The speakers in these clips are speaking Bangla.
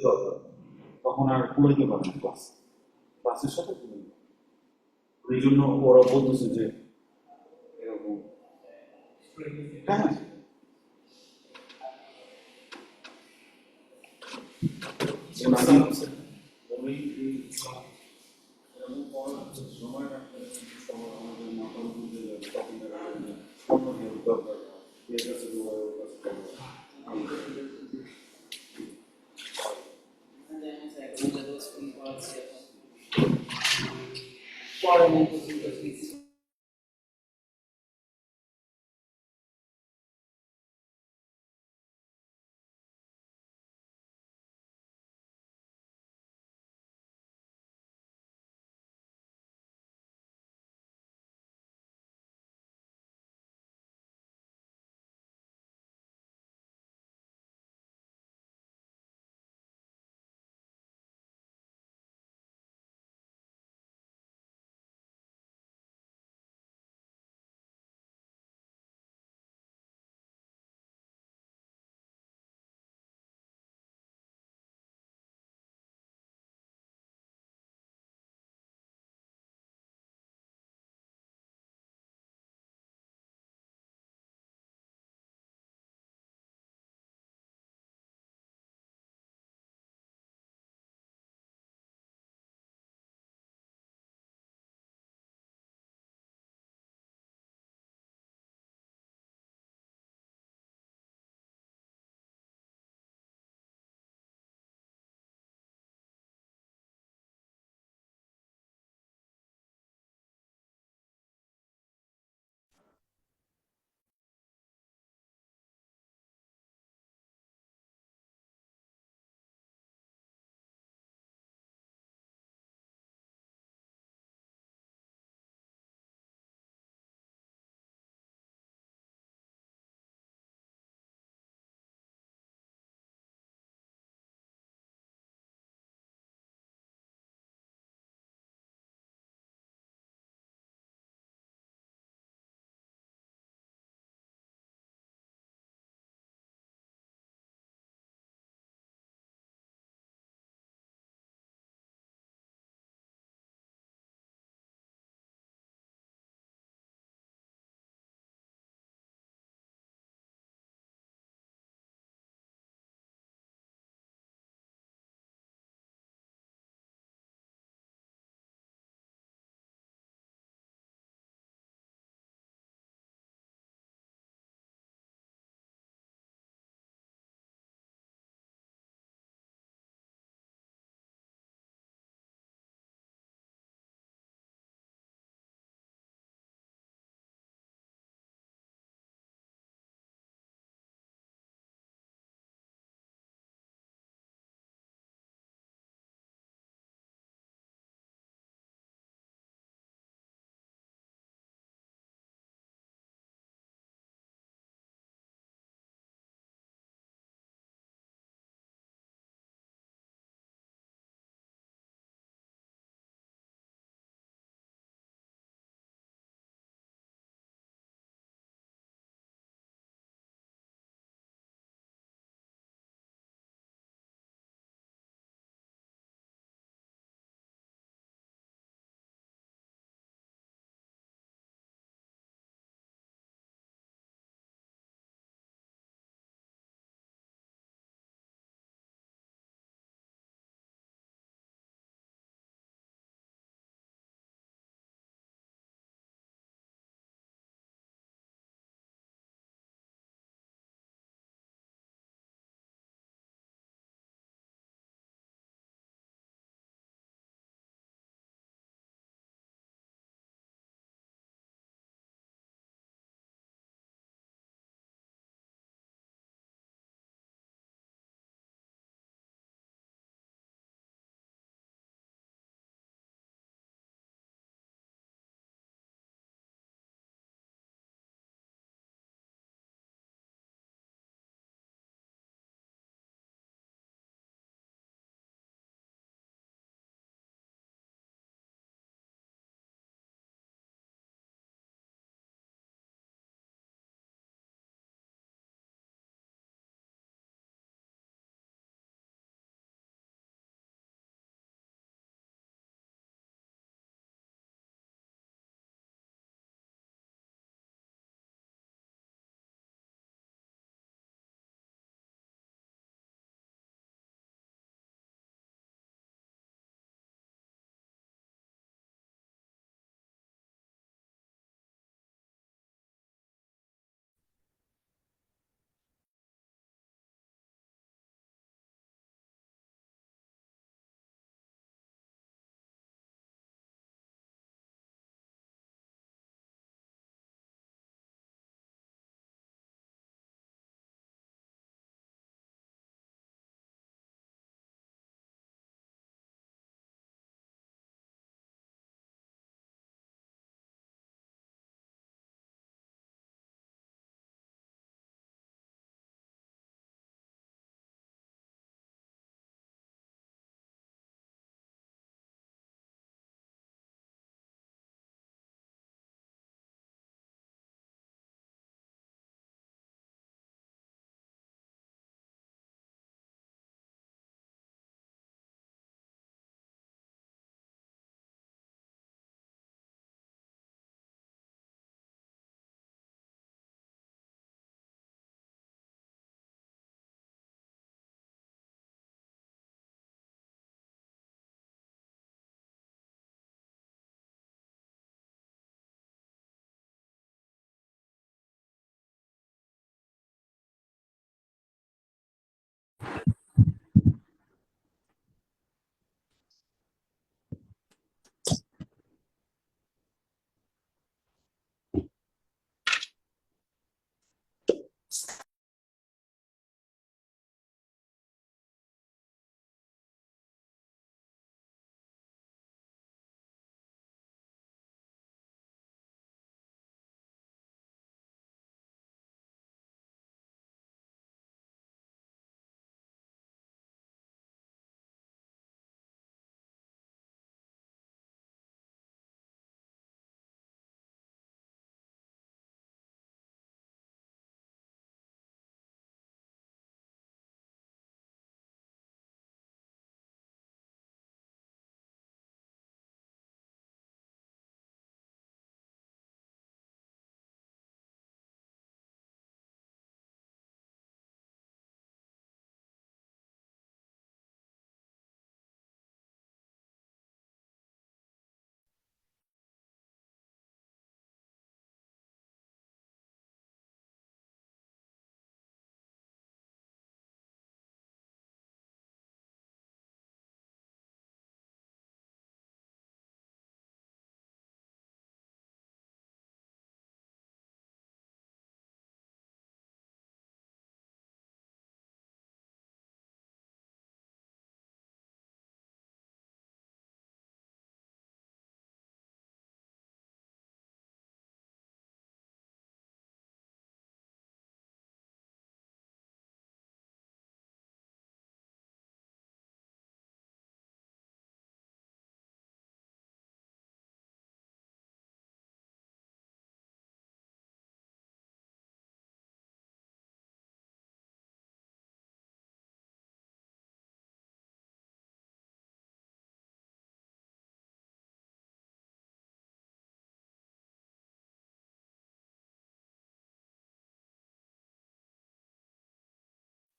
দরকার, তখন আর কুলাইতে পারে না ক্লাসের সাথে কুলাইতে পারে না। এই জন্য ওরা বলতেছে যে এরকম। হ্যাঁ হ্যাঁ। ওই এরকম সময় রাখতে আমাদের মাথার উপর দিয়ে যাবে, তখন দেখা যাবে যে অন্য কেউ দরকার এর কাছে দৌড়ায়, ওর কাছে দরকার।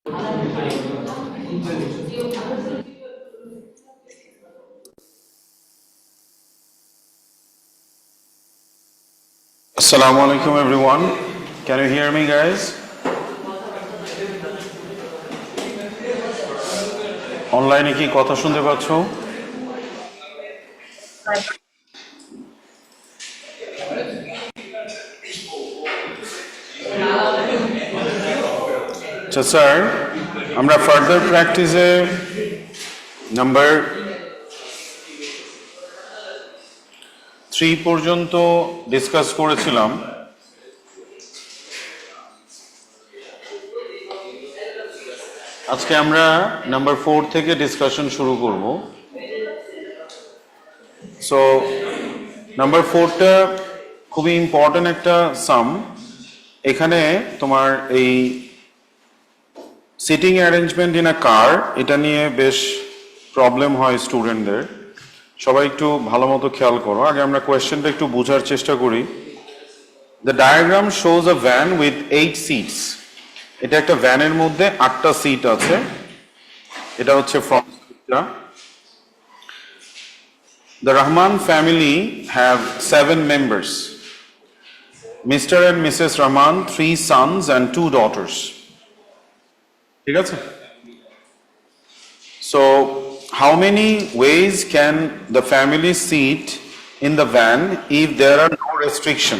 Assalamu alaikum everyone. Can you hear me, guys? অনলাইনে কি কথা শুনতে পাচ্ছ? আচ্ছা স্যার, আমরা ফার্দার প্র্যাকটিসে নাম্বার 3 পর্যন্ত ডিসকাস করেছিলাম। আজকে আমরা নাম্বার 4 থেকে ডিসকাশন শুরু করব। সো নাম্বার 4টা খুবই ইম্পর্টেন্ট একটা সাম। এখানে তোমার এই সিটিং অ্যারেঞ্জমেন্ট ইন আ কার, এটা নিয়ে বেশ প্রবলেম হয় স্টুডেন্টদের। সবাই একটু ভালো মতো খেয়াল করো। আগে আমরা কোয়েশ্চেনটা একটু বোঝার চেষ্টা করি। The diagram shows a van with 8 seats. এটা একটা ভ্যানের মধ্যে 8টা সিট আছে। এটা হচ্ছে ফ্রন্ট সিটটা। The Rahman family have 7 members. Mr. and Mrs. Rahman, 3 sons and 2 daughters. ঠিক আছে? So, how many ways can the family sit in the van if there are no restriction?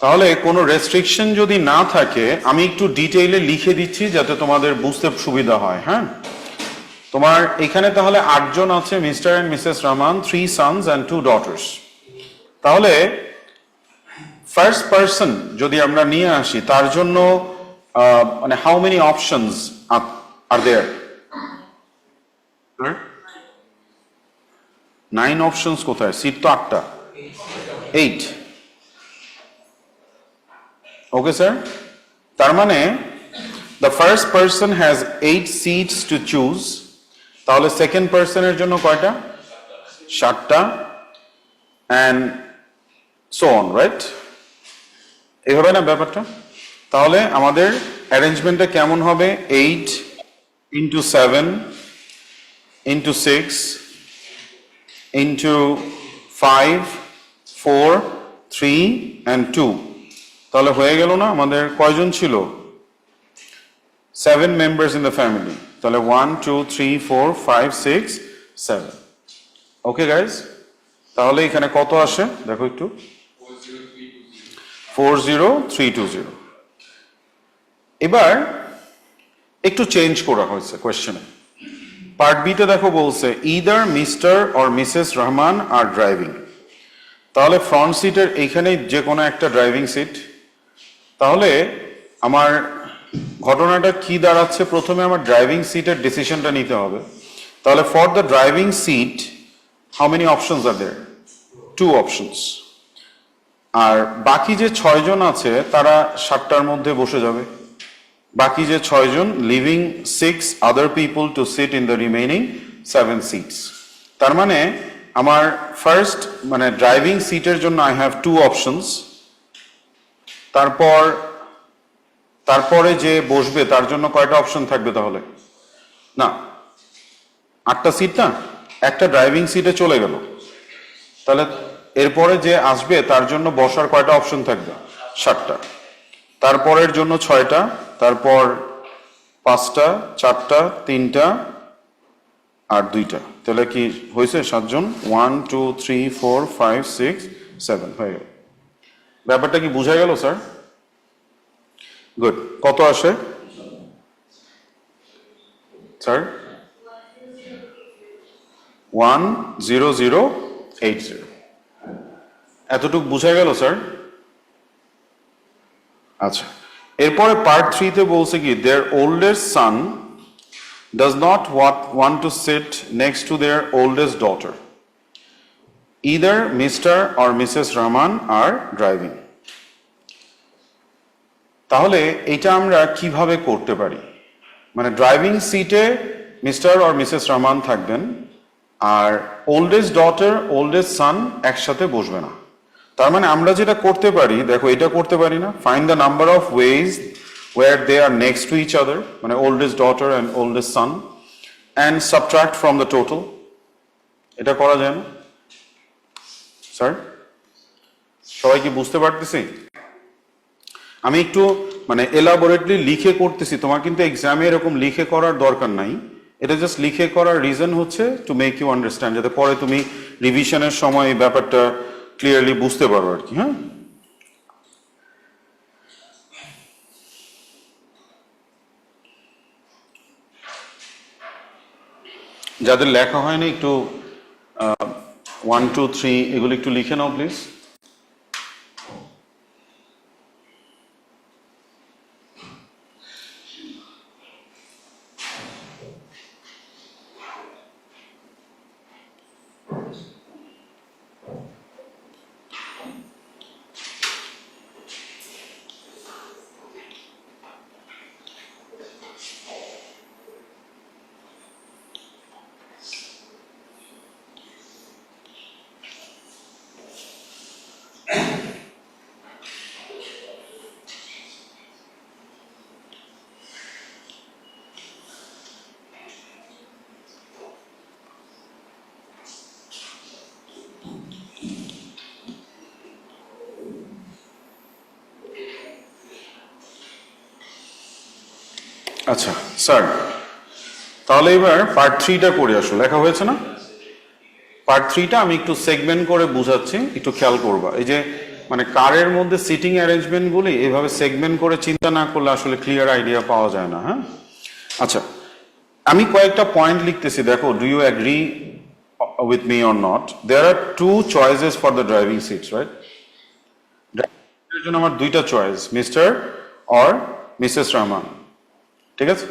তাহলে কোনো রেস্ট্রিকশন যদি না থাকে, আমি একটু ডিটেইলে লিখে দিচ্ছি যাতে তোমাদের বুঝতে সুবিধা হয়। হ্যাঁ, তোমার এখানে তাহলে 8 জন আছে, Mr and Mrs Rahman, 3 sons and 2 daughters. তাহলে ফার্স্ট পারসন যদি আমরা নিয়ে আসি, তার জন্য মানে how many options are there? 9 options কোথায়? সিট তো 8টা, 8। ওকে স্যার, তার মানে the first person has 8 seats to choose. তাহলে সেকেন্ড পারসনের জন্য কয়টা? 7টা, অ্যান্ড সো অন, রাইট? এইভাবে না ব্যাপারটা? তাহলে আমাদের অ্যারেঞ্জমেন্টটা কেমন হবে? 8 into 7 into 6 into 5 4 3 and 2। তাহলে হয়ে গেল না? আমাদের কয়জন ছিল? 7 members in the family। তাহলে 1 2 3 4 5 6 7। ওকে গাইজ, তাহলে এখানে কত আসে দেখো একটু। 40320। এবার একটু চেঞ্জ করা হয়েছে কোয়েশ্চেনে। পার্ট বিতে দেখো বলছে either mister or Mrs Rahman আর ড্রাইভিং। তাহলে ফ্রন্ট সিটের এইখানে যে কোনো একটা ড্রাইভিং সিট। তাহলে আমার ঘটনাটা কি দাঁড়াচ্ছে? প্রথমে আমার ড্রাইভিং সিটের ডিসিশনটা নিতে হবে। তাহলে for the driving seat how many options are there? 2 options. আর বাকি যে 6 জন আছে তারা 7টার মধ্যে বসে যাবে। বাকি যে 6 জন, living 6 other people to sit in the remaining 7 seats. তার মানে আমার ফার্স্ট মানে ড্রাইভিং সিটের জন্য আই হ্যাভ 2 অপশনস। তারপরে যে বসবে তার জন্য কয়টা অপশন থাকবে? তাহলে না, 8টা সিট না, একটা ড্রাইভিং সিটে চলে গেল। তাহলে এরপরে যে আসবে তার জন্য বসার কয়টা অপশন থাকবে? 7টা। তারপরের জন্য 6টা, তারপর 5টা, 4টা, 3টা আর 2টা। তাহলে কি হয়েছে? 7 জন। 1 2 3 4 5 6 7 হয়ে গেল। ব্যাপারটা কি বোঝা গেল স্যার? গুড। কত আসে স্যার? 10080। এতটুকু বুঝা গেল স্যার? আচ্ছা, এরপরে পার্ট 3তে বলছে কি their oldest son does not want to sit next to their oldest daughter. Either mister or Mrs Rahman আর ড্রাইভিং। তাহলে এটা আমরা কিভাবে করতে পারি? মানে ড্রাইভিং সিটে মিস্টার অর মিসেস রহমান থাকবেন, আর ওল্ডেস্ট ডটার ওল্ডেস্ট সান একসাথে বসবে না। তার মানে আমরা যেটা করতে পারি, দেখো এটা করতে পারি না, find the number of ways where they are next to each other, মানে oldest daughter and oldest son, and subtract from the total. এটা করা যায় না স্যার? সবাই কি বুঝতে পারতেছি? আমি একটু মানে এলাবোরেটলি লিখে করতেছি, তোমার কিন্তু এক্সামে এরকম লিখে করার দরকার নাই, এটা জাস্ট লিখে করার রিজন হচ্ছে টু মেক ইউ আন্ডারস্ট্যান্ড, যাতে পরে তুমি রিভিশনের সময় এই ব্যাপারটা ক্লিয়ারলি বুঝতে পারো আর কি। হ্যাঁ, যাদের লেখা হয়নি একটু 1 2 3 এগুলো একটু লিখে নাও প্লিজ। আচ্ছা স্যার, তাহলে এবার পার্ট 3টা করে আসো, লেখা হয়েছে না? পার্ট 3টা আমি একটু সেগমেন্ট করে বুঝাচ্ছি, একটু খেয়াল করবা। এই যে মানে কারের মধ্যে সিটিং অ্যারেঞ্জমেন্টগুলি এভাবে সেগমেন্ট করে চিন্তা না করলে আসলে ক্লিয়ার আইডিয়া পাওয়া যায় না। হ্যাঁ, আচ্ছা আমি কয়েকটা পয়েন্ট লিখতেছি, দেখো do you agree with me or not. There are 2 choices for the driving seats, right? এর জন্য আমার 2টা choice, Mr or Mrs Rahman, ঠিক আছে?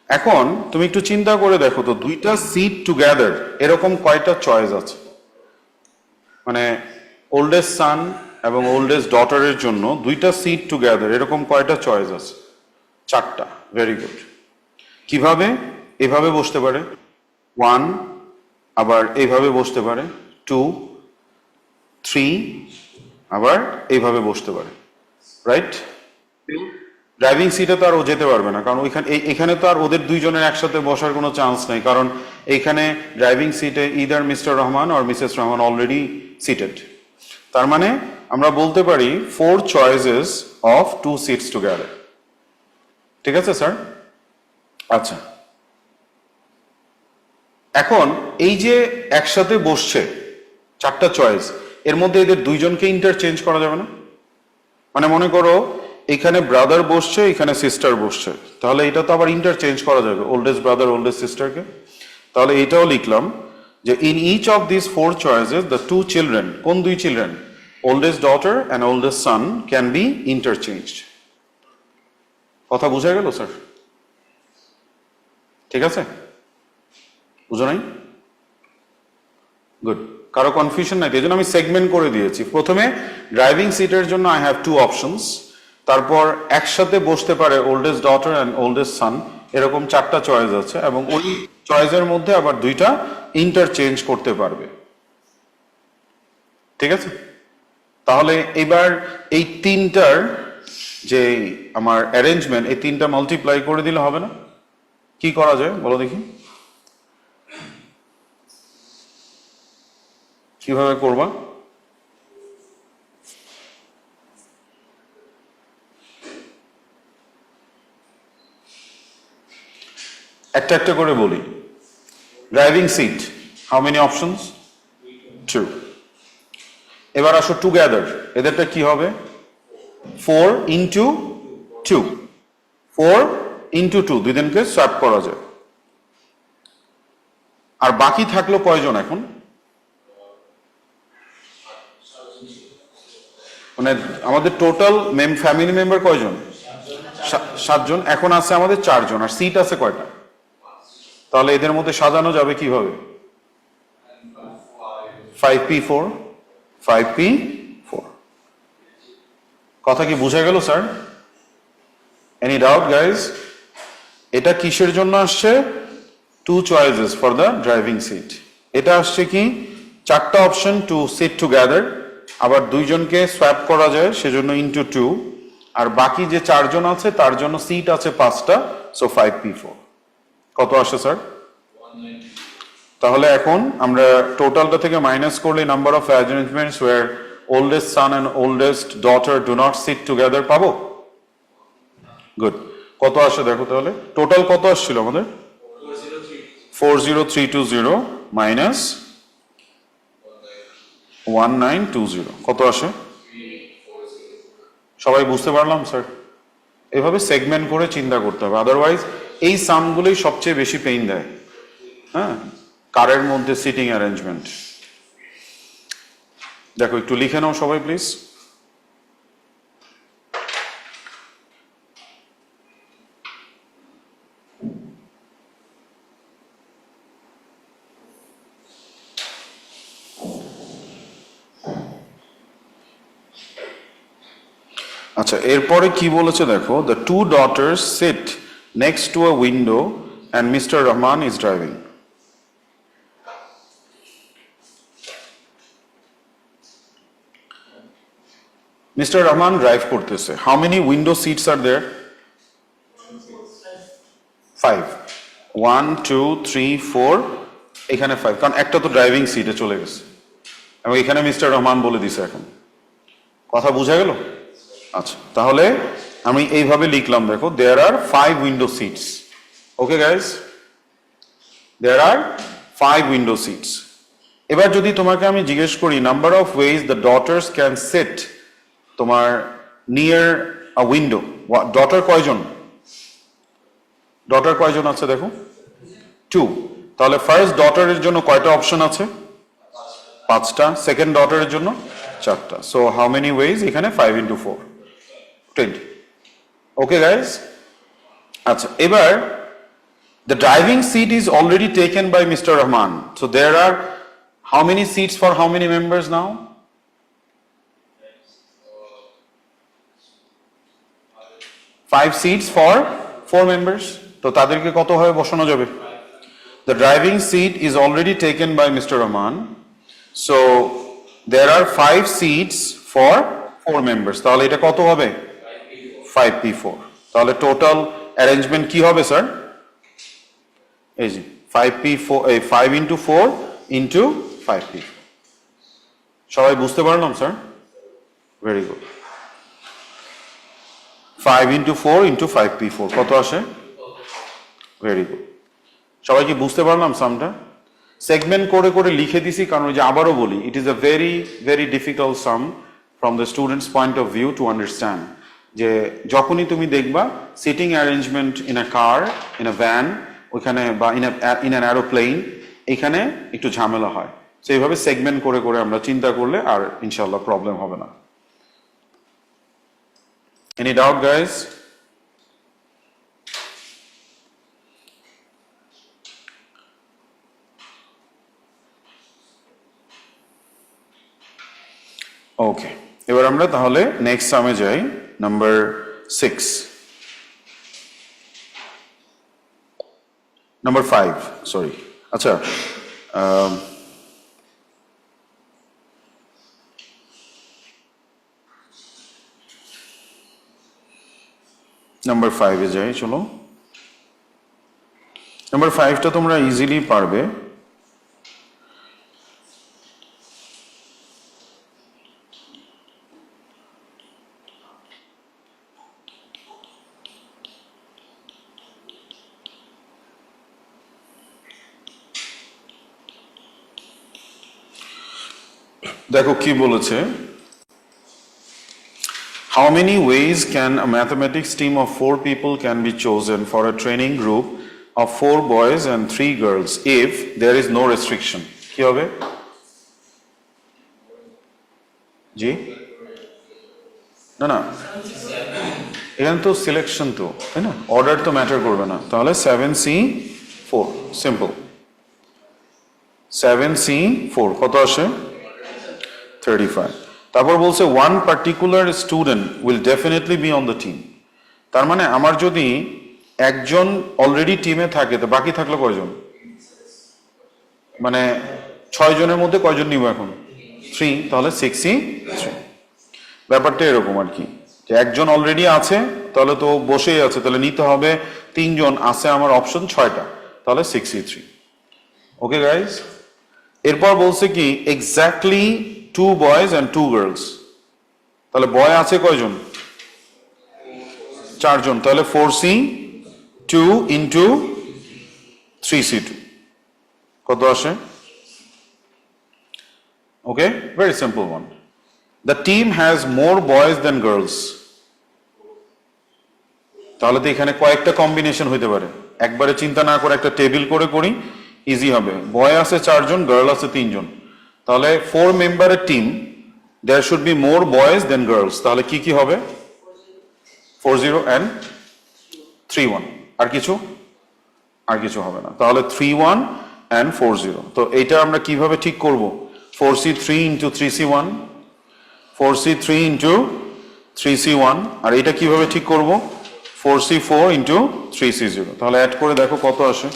এখন তুমি একটু চিন্তা করে দেখো তো, 2টা সিট টুগেদার এরকম কয়টা চয়েস আছে? মানে ওল্ডেস্ট সান এবং ওল্ডেস্ট ডটারের জন্য 2টা সিট টুগেদার এরকম কয়টা চয়েস আছে? 4টা। Very good. কিভাবে? এভাবে বসতে পারে 1, আবার এইভাবে বসতে পারে 2, 3, আবার এইভাবে বসতে পারে, রাইট? ড্রাইভিং সিটে তো আর ও যেতে পারবে না, কারণ এখানে তো আর ওদের দুইজনের একসাথে বসার কোনো চান্স নেই, কারণ এইখানে ড্রাইভিং সিটে either mister Rahman or Mrs Rahman already seated. তার মানে আমরা বলতে পারি 4 চয়েসেস অফ 2 সিটস টুগেদার। ঠিক আছে স্যার? আচ্ছা, এখন এই যে একসাথে বসছে 4টা চয়েস, এর মধ্যে এদের দুইজনকে ইন্টারচেঞ্জ করা যাবে না? মানে মনে করো এখানে ব্রাদার বসছে, এখানে সিস্টার বসছে, তাহলে এটা তো আবার ইন্টারচেঞ্জ করা যাবে, ওল্ডেস্ট ব্রাদার ওল্ডেস্ট সিস্টারকে। তাহলে এটাও লিখলাম যে in each of this 4 choices the 2 children, কোন 2 children? Oldest daughter and oldest son can be interchanged. কথা বুঝা গেল স্যার? ঠিক আছে, বুঝো নাই? গুড। কারো কনফিউশন নাই? এই জন্য আমি সেগমেন্ট করে দিয়েছি। প্রথমে ড্রাইভিং সিটের জন্য আই হ্যাভ 2 অপশনস, তারপর একসাথে বসতে পারে ওল্ডেস্ট ডটার অ্যান্ড ওল্ডেস্ট সান, এরকম 4টা চয়েস আছে, এবং ওই চয়েসের মধ্যে আবার 2টা ইন্টারচেঞ্জ করতে পারবে। ঠিক আছে? তাহলে এবার এই 3টার যে আমার অ্যারেঞ্জমেন্ট, এই 3টা মাল্টিপ্লাই করে দিলে হবে না? কি করা যায় বলো দেখি, কিভাবে করবা? একটা একটা করে বলি। Driving seat, how many options? 2। এবার আসো টুগেদার, এদেরটা কি হবে? 4 ইন্টু 2, 4 ইন্টু 2, দুই দিনকে সোয়াপ করা যায়। আর বাকি থাকলো কয়জন এখন? মানে আমাদের টোটাল ফ্যামিলি মেম্বার কয়জন? 7 জন। এখন আছে আমাদের 4 জন, আর সিট আছে কয়টা? তাহলে এদের মধ্যে সাজানো যাবে কিভাবে? 5p4, 5p4। কথা কি বুঝা গেল স্যার? Any doubt guys? এটা কিসের জন্য আসছে? 2 choices for the driving seat. এটা আসছে কি 4টা অপশন টু সিট টুগেদার, আবার দুইজনকে সোয়াপ করা যায় সেজন্য ইন্টু 2, আর বাকি যে 4 জন আছে তার জন্য সিট আছে 5টা, সো 5p4 কত আসে স্যার? তাহলে এখন আমরা টোটালটা থেকে মাইনাস করলে number of arrangements where oldest son and oldest daughter do not sit together পাবো। গুড, কত আসে দেখো তাহলে, টোটাল কত আসছিল আমাদের? 40320 মাইনাস 1920 কত আসে? সবাই বুঝতে পারলাম স্যার? এভাবে সেগমেন্ট করে চিন্তা করতে হবে, আদারওয়াইজ এই সামগুলোই সবচেয়ে বেশি পেইন দেয়। হ্যাঁ, কারের মধ্যে সিটিং অ্যারেঞ্জমেন্ট। দেখো একটু লিখে নাও সবাই প্লিজ। আচ্ছা, এরপরে কি বলেছে দেখো, the two daughters sit next to a window and Mister Rahman is driving. Mister Rahman drive করতেছে, how many window seats are there? 5, 1 2 3 4, এখানে 5, কারণ একটা তো ড্রাইভিং সিটে চলে গেছে এবং এখানে মিস্টার রহমান বলে দিছে। এখন কথা বোঝা গেল? আচ্ছা, তাহলে আমি এইভাবে লিখলাম দেখো, there are 5 window seats. Okay guys, there are 5 window seats. এবার যদি তোমাকে আমি জিজ্ঞেস করি number of ways the daughters can sit তোমার নিয়ার আ উইন্ডো, ডটার কয়জন? ডটার কয়জন আছে দেখো? 2। তাহলে ফার্স্ট ডটারের জন্য কয়টা অপশন আছে? 5টা। সেকেন্ড ডটারের জন্য 4টা। So how many ways? এখানে 5 into 4, 20। ওকে গাইজ, আচ্ছা এবার the driving seat is already taken by Mr. Rahman, so there are how many seats for how many members now? 5 seats for 4 members, তো তাদেরকে কত ভাবে বসানো যাবে? The driving seat is already taken by Mr. Rahman, so there are 5 seats for 4 members, তাহলে এটা কত হবে? 5p4। তাহলে টোটাল অ্যারেঞ্জমেন্ট কি হবে স্যার? এই যে 5p4, 5 into 4 into 5p4। সবাই বুঝতে পারলাম sir? Very good. 5 into 4 into 5p4 কত আসে? Very good. সবাই কি বুঝতে পারলাম সামটা? সেগমেন্ট করে করে লিখে দিছি, কারণ ওই যে আবারও বলি, it is a very very difficult some from the students point of view to understand. যে যখনই তুমি দেখবা sitting arrangement in a car, in a van, ওইখানে বা ইন অ্যান অ্যারোপ্লেন, এখানে একটু ঝামেলা হয়। তো এইভাবে সেগমেন্ট করে করে আমরা চিন্তা করলে আর ইনশাল্লাহ প্রবলেম হবে না। Any doubt guys? ওকে, এবার আমরা তাহলে নেক্সট সামে যাই, নাম্বার 6, নাম্বার 5, সরি। আচ্ছা, নাম্বার 5-এ যাই, চলো। নাম্বার 5টা তোমরা ইজিলি পারবে। দেখো কি বলেছে, how many ways can a mathematics team of 4 people can be chosen for a training group of 4 boys and 3 girls if there is no restriction? কি হবে? জি না না, এখানে তো সিলেকশন, তো তাই না, অর্ডার তো ম্যাটার করবে না। তাহলে 7C4, সিম্পল। 7C4 কত আসে? 35। তারপর বলছে one particular student will definitely B on the team. তার মানে আমার যদি একজন অলরেডি টিমে থাকে, তো বাকি থাকলো কয়জন? মানে 6 জনের মধ্যে কয়জন নিব এখন? 3, তাহলে 6C3। ব্যাপারটা এরকম আর কি। যে একজন অলরেডি আছে, তাহলে তো বসেই আছে, তাহলে নিতে হবে 3 জন আছে, আমার অপশন 6টা, তাহলে 63। ওকে গাইজ, এরপর বলছে কি এক্স্যাক্টলি 2 বয়েজ অ্যান্ড 2 গার্লস, তাহলে বয় আছে কয়জন? 4 জন, তাহলে 4C2 ইন্টু 3C2 কত আসে? Okay, very simple one. The team has more boys than girls, তাহলে তো এখানে কয়েকটা কম্বিনেশন হইতে পারে, একবারে চিন্তা না করে একটা টেবিল করে করি, ইজি হবে। বয় আছে 4 জন, গার্ল আছে 3 জন, তাহলে 4 মেম্বারের team, there should be more boys than girls, তাহলে কি কি হবে? 40 and 31, আর কিছু? আর কিছু হবে না, তাহলে 31 and 40। তো এইটা আমরা কিভাবে ঠিক করব? 4C3 into 3C1, 4C3 into 3C1, আর এটা কিভাবে ঠিক করব? 4C4 ইন্টু 3C0, তাহলে অ্যাড করে দেখো কত আসে।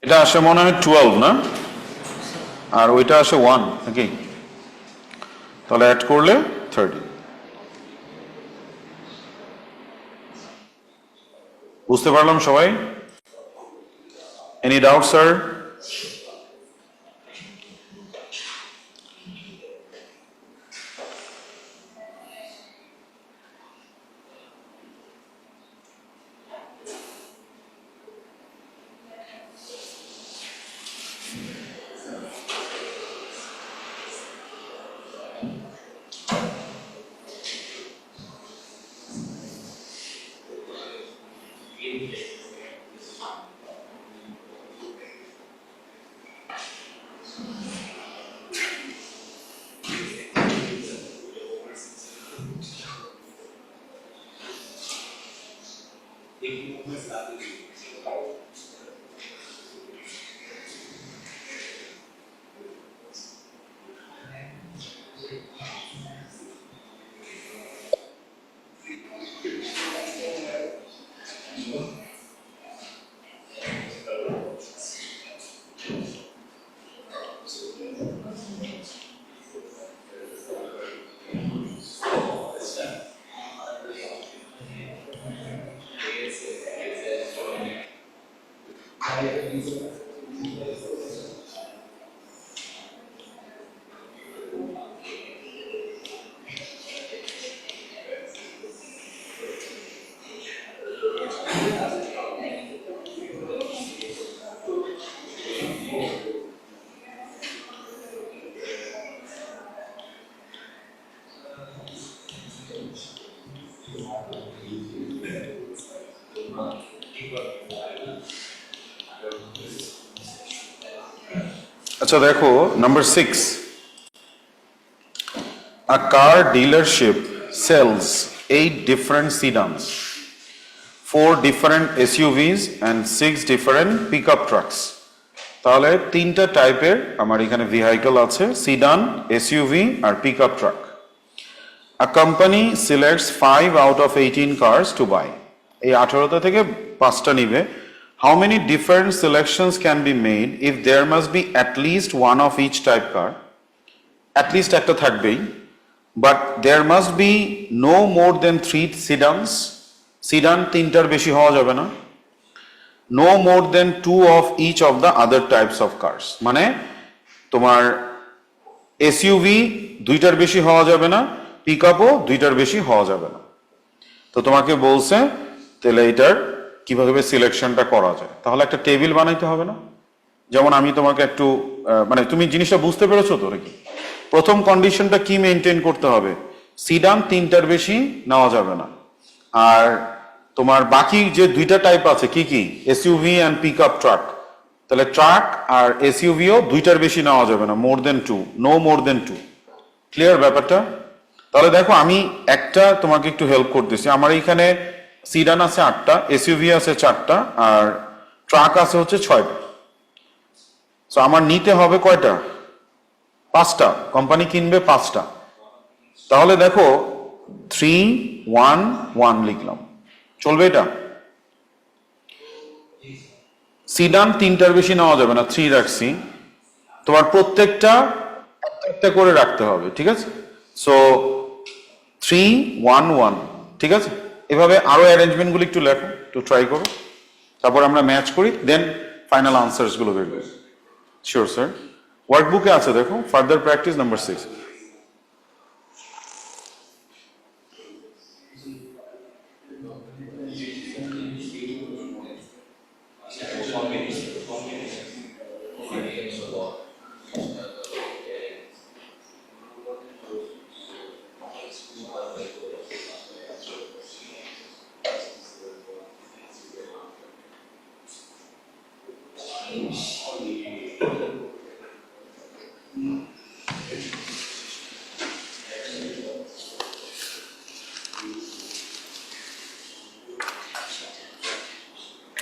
এটা আসে মনে হয় 12 না, আর ওইটা আসে 1 নাকি? তাহলে অ্যাড করলে 30। বুঝতে পারলাম সবাই? Any doubt sir? আচ্ছা দেখো, number 6, a car dealership sells 8 different sedans, 4 different SUVs and 6 different pickup trucks। তাহলে 3টা টাইপের আমার এখানে ভেহিকল আছে, সিডান, এসইউভি আর pickup truck. A company selects 5 out of 18 cars to buy, এই 18টা থেকে 5টা নিবে। How many different selections can be made if there must be at least one of each type car? At least একটা থাকবেই, but there must be no more than 3 sedans, sit down 3টার বেশি হওয়া যাবে না। No more than 2 of each of the other types of cars, মানে তোমার এসইউভি 2টার বেশি হওয়া যাবে না, পিকআপও 2টার বেশি হওয়া যাবে না। তো তোমাকে বলছে তাহলে এটার কিভাবে সিলেকশনটা করা যায়, তাহলে একটা টেবিল বানাইতে হবে না? যেমন আমি তোমাকে একটু মানে তুমি জিনিসটা বুঝতে পেরেছো তো নাকি? প্রথম কন্ডিশনটা কি মেনটেন করতে হবে? সিডান 3টার বেশি নেওয়া যাবে না, আর তোমার বাকি যে 2টা টাইপ আছে কি কি, এসইউভি এন্ড পিকআপ ট্রাক, তাহলে ট্রাক আর এসইউভিও 2টার বেশি নেওয়া যাবে না, মোর দেন 2, নো মোর দেন 2। ক্লিয়ার ব্যাপারটা? তাহলে দেখো আমি একটা তোমাকে একটু হেল্প করতেছি, আমার এখানে সিডান আছে 8টা, এসইউভি আছে 4টা, আর ট্রাক আছে হচ্ছে 6টা। সো আমার নিতে হবে কয়টা? 5টা, কোম্পানি কিনবে 5টা। তাহলে দেখো 3 1 1 লিখলাম, চলবে এটা? সিডান 3টার বেশি নেওয়া যাবে না, 3 রাখছি। তোমার প্রত্যেকটা একটা করে রাখতে হবে, ঠিক আছে? সো 3 1 1, ঠিক আছে? এভাবে আরো অ্যারেঞ্জমেন্ট গুলো একটু লেখো, একটু ট্রাই করো, তারপর আমরা ম্যাচ করি, দেন ফাইনাল আনসার্স গুলো বের করবো। শিওর স্যার, ওয়ার্কবুকে আছে দেখো, ফার্দার প্র্যাকটিস নাম্বার 6।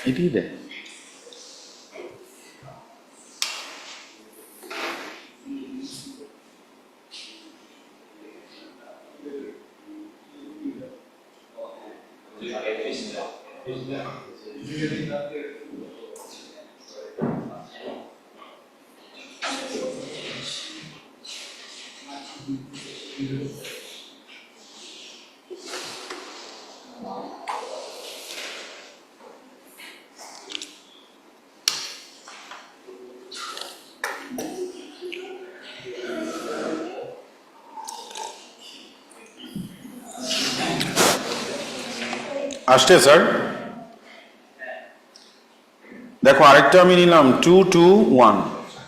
এটাই দেখ, আসছে স্যার। দেখো আরেকটা আমি নিলাম 2 2 1,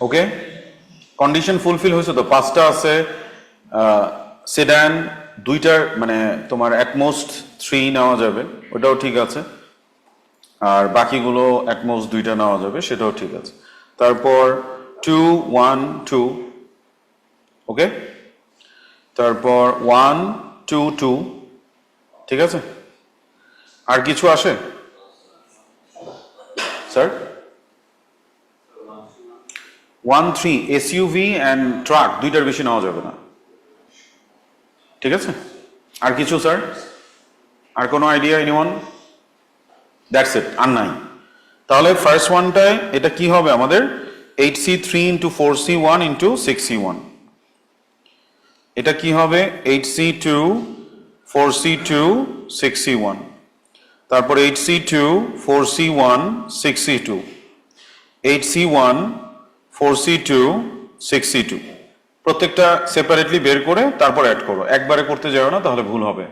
ওকে? কন্ডিশন ফুলফিল হয়েছে তো, 5টা আছে সেডান, 2টার মানে তোমার অ্যাটমোস্ট 3 নেওয়া যাবে, ওটাও ঠিক আছে। আর বাকিগুলো অ্যাটমোস্ট 2টা নেওয়া যাবে, সেটাও ঠিক আছে। তারপর 2 1 2, ওকে? তারপর 1 2 2, ঠিক আছে? আর কিছু আসে স্যার? 1 3 এসইউভি অ্যান্ড ট্রাক, 2টার বেশি নেওয়া যাবে না, ঠিক আছে? আর কিছু স্যার? আর কোনো আইডিয়া এনিওয়ান? দ্যাটস ইট, আর নাই। তাহলে ফার্স্ট ওয়ানটায় এটা কি হবে আমাদের? 8C3 into 4C1 into 6C1। এটা কি হবে? 8C2 4C2 6C1। তারপর 8C2 4C1 6C2, 8C1 4C2 6C2। প্রত্যেকটা সেপারেটলি বের করে তারপর অ্যাড করো, একবারে করতে যাও না, তাহলে ভুল হবে।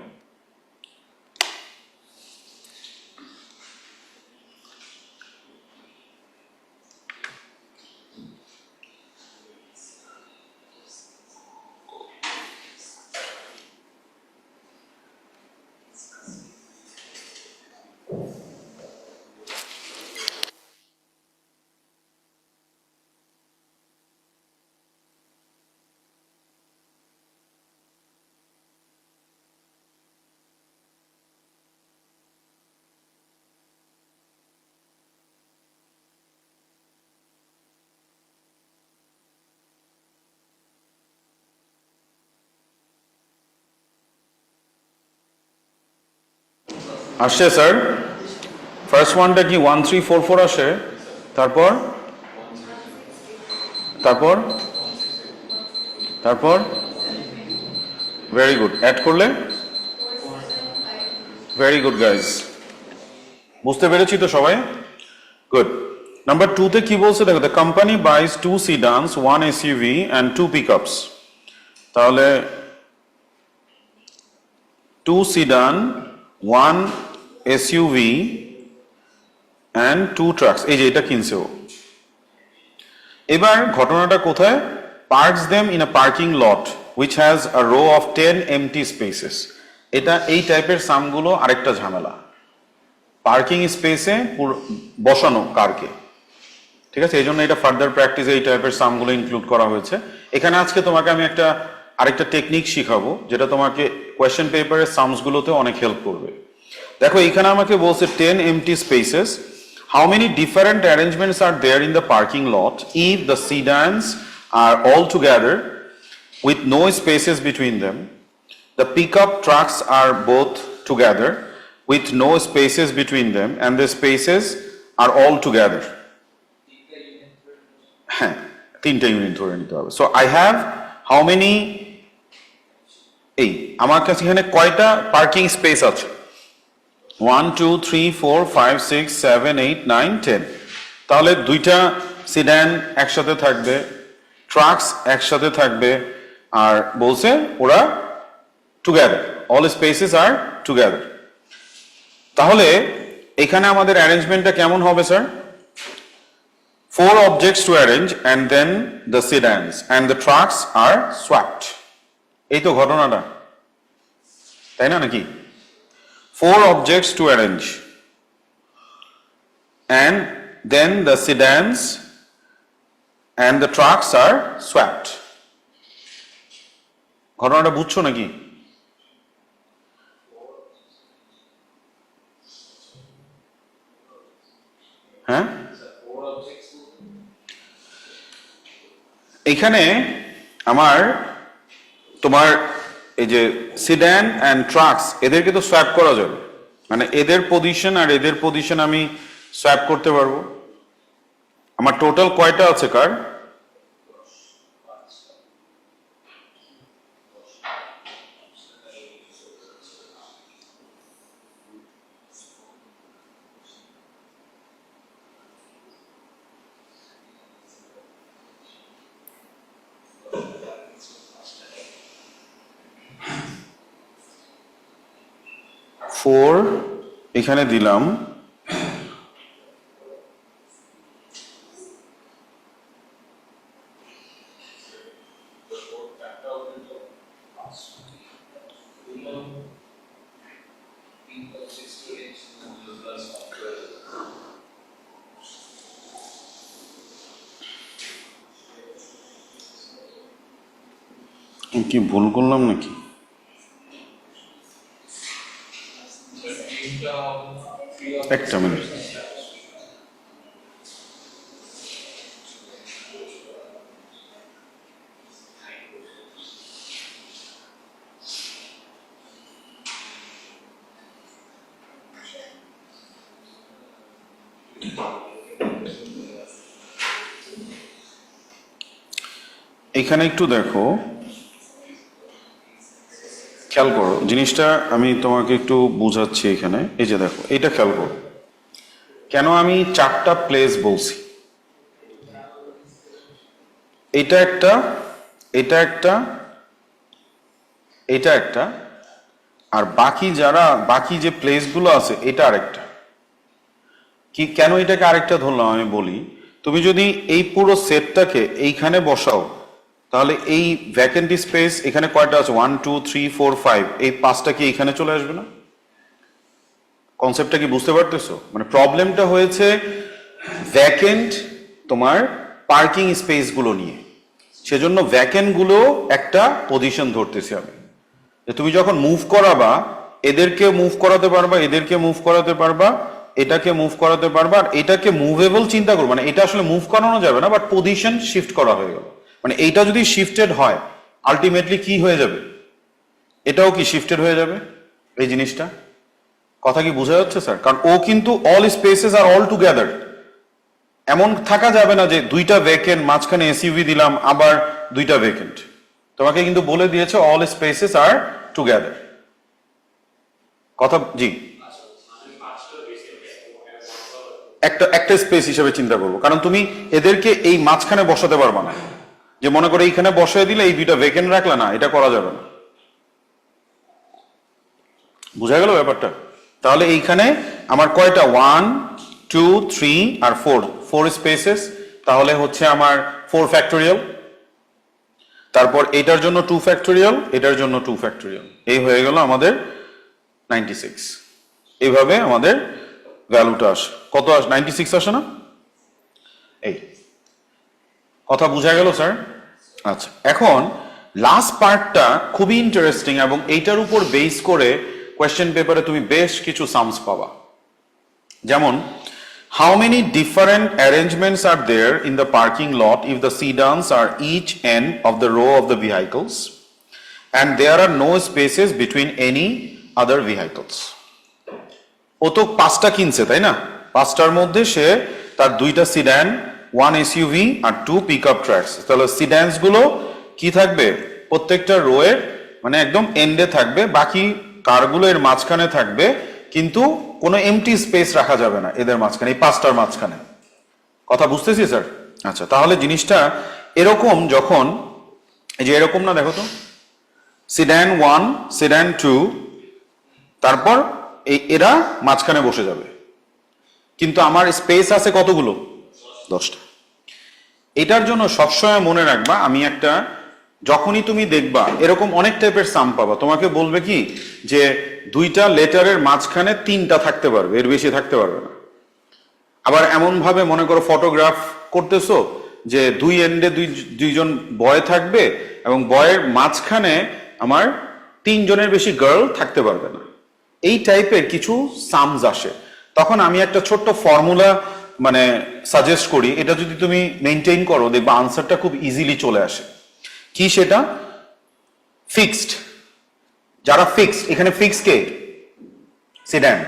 আসছে স্যার? ফার্স্ট ওয়ানটা কি 1 3 4 4 আসে? তারপর তারপর তারপর ভেরি গুড, অ্যাড করলে ভেরি গুড গাইজ, বুঝতে পেরেছি তো সবাই? গুড। নাম্বার 2 তে কি বলছে দেখো, দ্য কোম্পানি বাইজ 2 সিডানস 1 এসইউভি অ্যান্ড 2 পিকআপস। তাহলে 2 সিডান 1 এসইউভি অ্যান্ড 2 ট্রাকস, এই যে এটা কিনছে ও। এবার ঘটনাটা কোথায়? Parks them in a parking lot which has a row of 10 empty spaces। এটা এই টাইপের সামগুলো আরেকটা ঝামেলা, পার্কিং স্পেসে বসানো কারকে, ঠিক আছে? এই জন্য এটা ফার্দার প্র্যাকটিসে এই টাইপের সামগুলো ইনক্লুড করা হয়েছে এখানে। আজকে তোমাকে আমি আরেকটা টেকনিক শিখাবো, যেটা তোমাকে কোয়েশ্চেন পেপারের সামসগুলোতে অনেক হেল্প করবে। দেখো এখানে আমাকে বলছে 10 empty spaces. How many different arrangements are there in the parking lot if the sedans are all together with no spaces between them? The pickup trucks are both together with no spaces between them and the spaces are all together. হ্যাঁ, তিনটা ইউনিট ধরে নিতে হবে। So I have how many, এই আমার কাছে এখানে কয়টা পার্কিং স্পেস আছে? 1 2 3 4 5 6 7 8 9 10। তাহলে দুইটা সিডান একসাথে থাকবে, ট্রাকস একসাথে থাকবে, আর বলছে ওরা together, all spaces are together. তাহলে এখানে আমাদের অ্যারেঞ্জমেন্টটা কেমন হবে sir? 4 objects to arrange and then the sedans and the trucks are swapped. এই তো ঘটনাটা, তাই না নাকি? 4 objects to arrange and then the sedans and the trucks are swapped. ঘটনাটা বুঝছো নাকি? হ্যাঁ, এখানে আমার তোমার এই যে সিডান অ্যান্ড ট্রাকস এদেরকে তো সোয়াপ করা যাবে, মানে এদের পজিশন আর এদের পজিশন আমি সোয়াপ করতে পারবো। আমার টোটাল কয়টা আছে কার? ফোর এখানে দিলাম, কি ভুল করলাম নাকি? একটা মিনিট, এখানে একটু দেখো, খেয়াল করো জিনিসটা, আমি তোমাকে একটু বুঝাচ্ছি এখানে। এই যে দেখো, এটা খেয়াল করো, কেন আমি 4টা প্লেস বলছি। এটা একটা, এটা একটা, এটা একটা, আর বাকি বাকি যে প্লেসগুলো আছে এটা আরেকটা। কি কেন এটাকে আরেকটা ধরলাম আমি বলি, তুমি যদি এই পুরো সেটটাকে এইখানে বসাও তাহলে এই ভ্যাকেন্টি স্পেস এখানে কয়টা আছে? 1 2 3 4 5, এই 5টা কি এখানে চলে আসবে না? কনসেপ্টটা কি বুঝতে পারতেছো? মানে প্রবলেমটা হয়েছে ভ্যাকেন্ট তোমার পার্কিং স্পেস গুলো নিয়ে, সেজন্য ভ্যাকেন্ট গুলো একটা পজিশন ধরতেছি আমি। যে তুমি যখন মুভ করাবা, এদেরকে মুভ করাতে পারবা, এদেরকে মুভ করাতে পারবা, এটাকে মুভ করাতে পারবা, আর এটাকে মুভেবল চিন্তা করবো, মানে এটা আসলে মুভ করানো যাবে না, বাট পজিশন শিফট করা হয়ে গেল। মানে এইটা যদি শিফটেড হয় আলটিমেটলি কি হয়ে যাবে? এটাও কি শিফটেড হয়ে যাবে এই জিনিসটা। কথা কি বোঝা যাচ্ছে স্যার? কারণ ও কিন্তু অল স্পেসেস আর অল টুগেদার, এমন থাকা যাবে না যে দুইটা ভ্যাকেন্ট মাঝখানে এসইউভি দিলাম আবার দুইটা ভ্যাকেন্ট। তোমাকে কিন্তু বলে দিয়েছে অল স্পেসেস আর টুগেদার। কথা জি, একটা স্পেস হিসেবে চিন্তা করবো, কারণ তুমি এদেরকে এই মাঝখানে বসাতে পারবা না, যে মনে করে এইখানে বসায় দিলে এই দুইটা ভ্যাকেন্ট রাখলে না, এটা করা যাবে না। বুঝা গেল ব্যাপারটা? তাহলে এইখানে আমার কয়টা? 1 2 3 আর 4 স্পেসেস, তাহলে হচ্ছে আমার 4 ফ্যাক্টোরিয়াল, তারপর এটার জন্য 2 ফ্যাক্টোরিয়াল, এটার জন্য 2 ফ্যাক্টোরিয়াল, এই হয়ে গেল আমাদের 96। এইভাবে আমাদের ভ্যালুটা আসে। কত আসে? 96 আসে না? এই কথা বুঝা গেল স্যার? আচ্ছা, এখন লাস্ট পার্টটা খুবই ইন্টারেস্টিং এবং এইটার উপর বেস করে কোয়েশ্চেন পেপারে তুমি বেশ কিছু সামস পাবা। যেমন, how many different arrangements are there in the parking lot if the sedans are each end of the row of the vehicles and there are no spaces between any other vehicles? ও তো 5টা কিনছে তাই না, 5টার মধ্যে সে তার 2টা সিড্যান, 1 এসইউভি আর 2 পিকআপ ট্রাকস। তাহলে সিড্যান্স গুলো কি থাকবে, প্রত্যেকটা রোয়ের মানে একদম এন্ডে থাকবে, বাকি কারগুলো এর মাঝখানে থাকবে, কিন্তু কোনো এমটি স্পেস রাখা যাবে না এদের মাঝখানে, এই 5টার মাঝখানে। কথা বুঝতেছি স্যার? আচ্ছা, তাহলে জিনিসটা এরকম, যখন এই যে এরকম না, দেখো তো সিড্যান 1, সিড্যান 2, তারপর এরা মাঝখানে বসে যাবে, কিন্তু আমার স্পেস আছে কতগুলো, 10টা। এটার জন্য সবসময় মনে রাখবা, আমি একটা, যখনই তুমি দেখবা এরকম অনেক টাইপের সাম পাবা, তোমাকে বলবে কি যে 2টা লেটারের মাঝখানে 3টা থাকতে পারবে, এর বেশি থাকতে পারবে না। আবার এমন ভাবে মনে করো ফটোগ্রাফ করতেছো যে 2 এন্ডে দুইজন বয় থাকবে এবং বয়ের মাঝখানে আমার 3 জনের বেশি গার্ল থাকতে পারবে না। এই টাইপের কিছু সামস আসে, তখন আমি একটা ছোট্ট ফর্মুলা মানে সাজেস্ট করি, এটা যদি তুমি মেনটেন করো দেখবা আনসারটা খুব ইজিলি চলে আসে। কি সেটা? ফিক্সড, যারা ফিক্সড, এখানে ফিক্স কে? সিড্যান।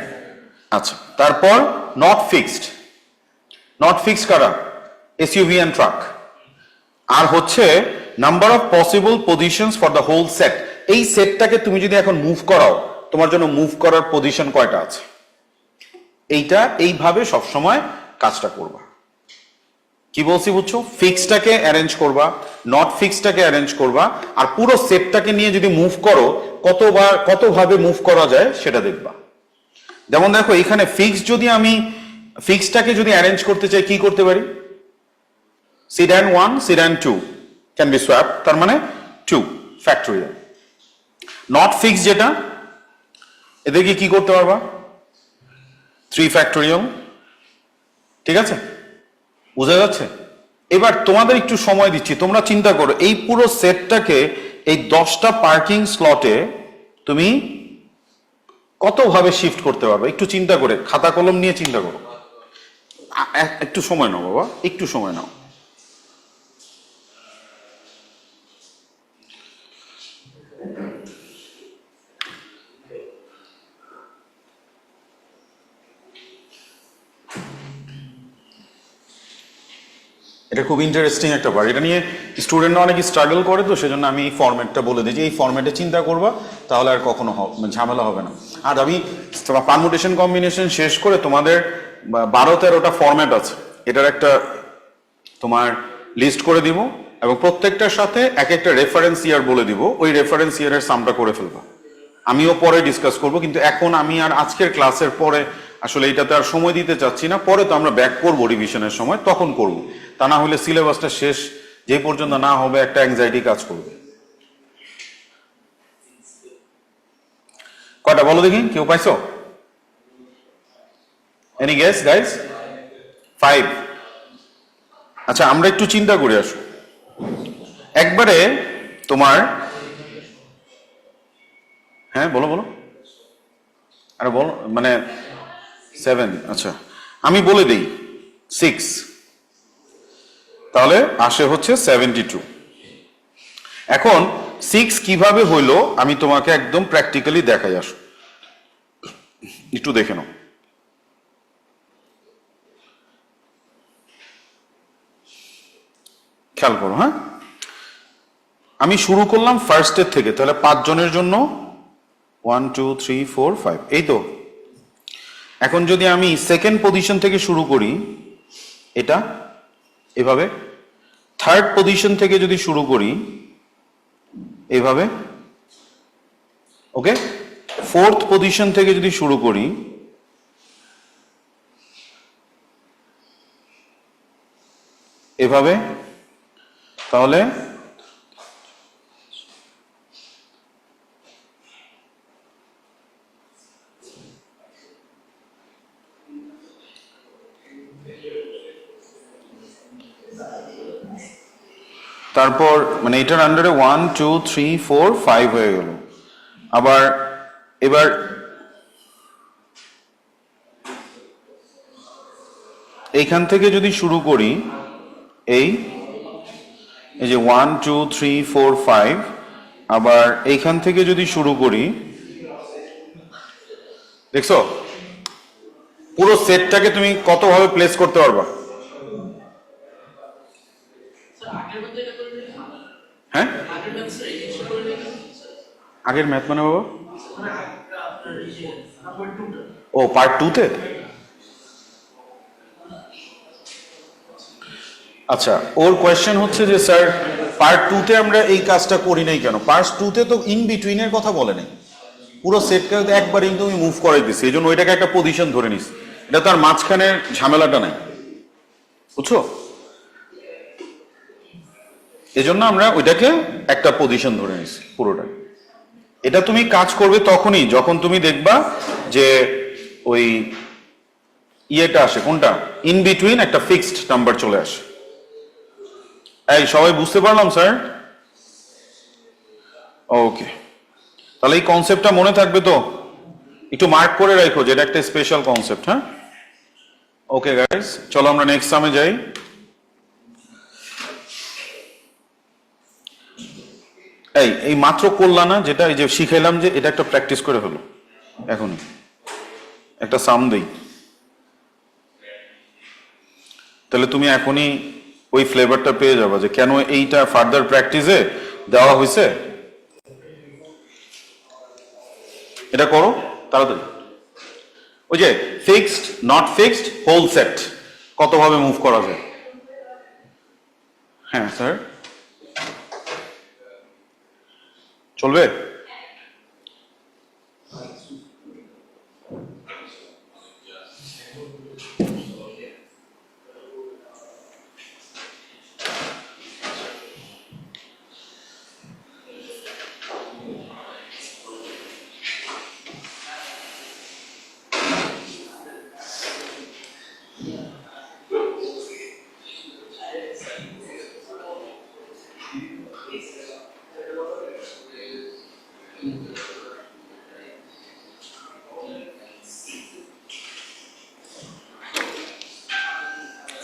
আচ্ছা, তারপর নট ফিক্সড, নট ফিক্সড কারা? SUV and truck. আর হচ্ছে number of possible positions for the whole set. এই সেটটাকে তুমি যদি এখন মুভ করাও, তোমার জন্য মুভ করার পজিশন কয়টা আছে, এইটা এইভাবে সবসময় কাজটা করবা। কি বলছি বুঝছো? ফিক্সটাকে অ্যারেঞ্জ করবা, নট ফিক্সটাকে অ্যারেঞ্জ করবা, আর পুরো সেটটাকে নিয়ে যদি মুভ করো কতভাবে মুভ করা যায় সেটা দেখবা। যেমন দেখো এখানে ফিক্স, যদি আমি ফিক্সটাকে যদি অ্যারেঞ্জ করতে চাই কি করতে পারি? Sedan 1, sedan 2 can be swap, তার মানে 2 ফ্যাক্টরিয়াল। নট ফিক্স যেটা, এদেরকে কি করতে পারবা? 3 ফ্যাক্টরিয়াল। ঠিক আছে, বোঝা যাচ্ছে? এবার তোমাদের একটু সময় দিচ্ছি, তোমরা চিন্তা করো এই পুরো সেটটাকে এই 10টা পার্কিং স্লটে তুমি কতভাবে শিফট করতে পারবে, একটু চিন্তা করে, খাতা কলম নিয়ে চিন্তা করো। একটু সময় নাও বাবা, একটু সময় নাও। এটা খুব ইন্টারেস্টিং একটা পার্ট, এটা নিয়ে স্টুডেন্টরা অনেক স্ট্রাগল করে, তো সেজন্য আমি এই ফরম্যাটটা বলে দিই যে এই ফরম্যাটে চিন্তা করবা, তাহলে আর কখনো ঝামেলা হবে না। আর আমি পারমুটেশন কম্বিনেশন শেষ করে তোমাদের 12-13টা ফরম্যাট আছে, এটার একটা তোমার লিস্ট করে দিব, এবং প্রত্যেকটার সাথে এক একটা রেফারেন্স ইয়ার বলে দিব, ওই রেফারেন্স ইয়ারের সামটা করে ফেলবা। আমিও পরে ডিসকাস করব, কিন্তু এখন আমি আর আজকের ক্লাসের পরে আসলে এটাতে আর সময় দিতে চাচ্ছি না, পরে তো আমরা ব্যাক করব রিভিশনের সময়, তখন করব। তা না হলে সিলেবাসটা শেষ যে পর্যন্ত না হবে একটা অ্যাংজাইটি কাজ করবে। কয়টা বলো দেখি, কেউ পাইছো? Any guess guys? 5। আচ্ছা, আমরা একটু চিন্তা করে আসো একবারে তোমার, হ্যাঁ বলো বলো, আরে বলো, মানে 7। আচ্ছা, আমি বলে দিই 6, তাহলে আসে হচ্ছে 72। এখন 6 কিভাবে হইলো আমি তোমাকে একদম প্র্যাকটিক্যালি দেখাই, আসো একটু দেখে নাও। খেয়াল করো, হ্যাঁ আমি শুরু করলাম ফার্স্টের থেকে, তাহলে 5 জনের জন্য 1 2 3 4 5, এই তো। এখন যদি আমি সেকেন্ড পজিশন থেকে শুরু করি, এটা এভাবে, থার্ড পজিশন থেকে যদি শুরু করি এইভাবে, ওকে, ফোর্থ পজিশন থেকে যদি শুরু করি এভাবে, তাহলে তারপর মানে এটার আন্ডারে 1 2 3 4 5 হয়ে গেল। আবার এবার এইখান থেকে যদি শুরু করি, এই যে 1 2 3 4 5, আবার এইখান থেকে যদি শুরু করি, দেখছো পুরো সেটটাকে তুমি কতভাবে প্লেস করতে পারবা? হ্যাঁ, আগের ম্যাথ মানে বাবা? ও পার্ট 2-তে? আচ্ছা, ওর কোয়েশ্চেন হচ্ছে যে স্যার পার্ট 2-তে আমরা এই কাজটা করি নাই কেন? পার্ট 2-তে তো ইন বিটুইনের কথা বলে নাই, পুরো সেটটা একবারই তুমি মুভ করাই দিচ্ছি, এই জন্য ওইটাকে একটা পজিশন ধরে নিস, এটা তো আর মাঝখানের ঝামেলাটা নাই, বুঝছো? এই জন্য আমরা ওইটাকে একটা পজিশন ধরে নিছি পুরোটা। এটা তুমি কাজ করবে তখনই যখন তুমি দেখবা যে ওই ইয়েটা আসে, কোনটা ইন বিটুইন একটা ফিক্সড নাম্বার চলে আসে। এই সবাই বুঝতে পারলাম স্যার? ওকে, তাহলে এই কনসেপ্টটা মনে থাকবে তো, একটু মার্ক করে রাখো যে এটা একটা স্পেশাল কনসেপ্ট। হ্যাঁ, ওকে গাইস, চলো আমরা নেক্সট সামে যাই। এই মাত্র করলা না যেটা, এই যে শিখাইলাম, যে এটা একটা প্র্যাকটিস করে হলো, এখন একটা সাম দেই, তাহলে তুমি এখনই ওই ফ্লেভারটা পেয়ে যাবা যে কেন এইটা ফার্দার প্র্যাকটিসে দেওয়া হয়েছে। এটা করো তাড়াতাড়ি। ওই যে fixed, not fixed, whole set কতভাবে মুভ করা যায়? হ্যাঁ স্যার, চলবে?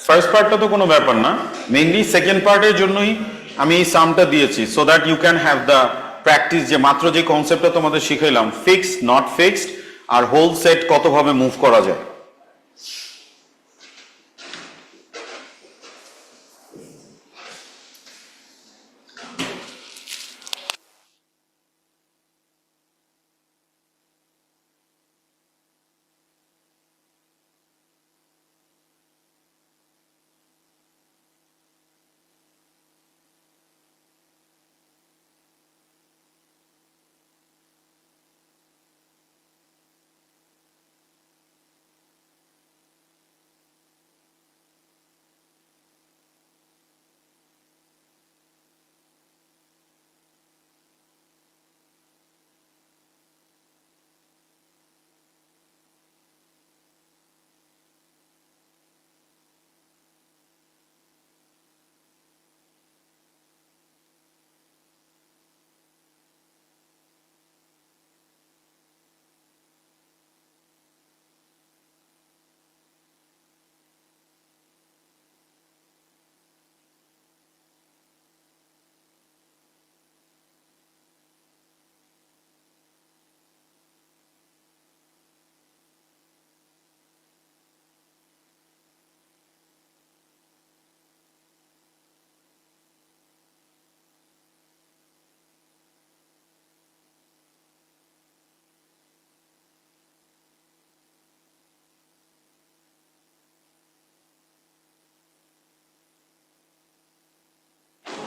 ফার্স্ট পার্টটা তো কোনো ব্যাপার না, মেইনলি সেকেন্ড পার্টের জন্যই আমি এই সামটা দিয়েছি, so that you can have the practice, যে মাত্র যে কনসেপ্টটা তোমাদের শিখাইলাম, ফিক্সড, নট ফিক্সড আর হোল সেট কতভাবে মুভ করা যায়।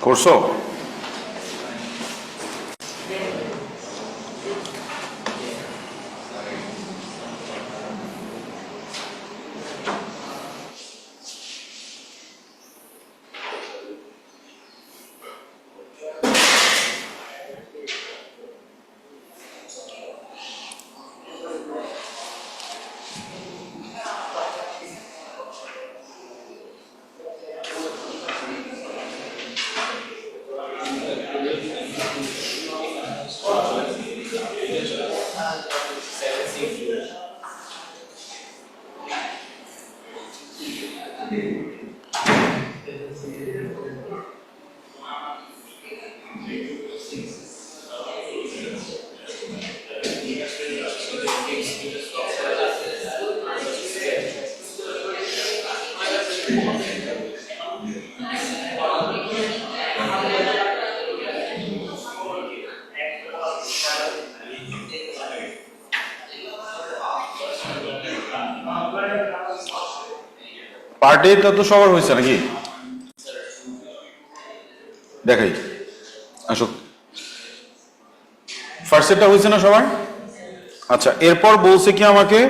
করছো? পার্ট এ তো সবার হয়েছে নাকি দেখাই আসো ফার্স্ট সেটটা হয়েছে না সবার আচ্ছা এরপর বলছে কি আমাকে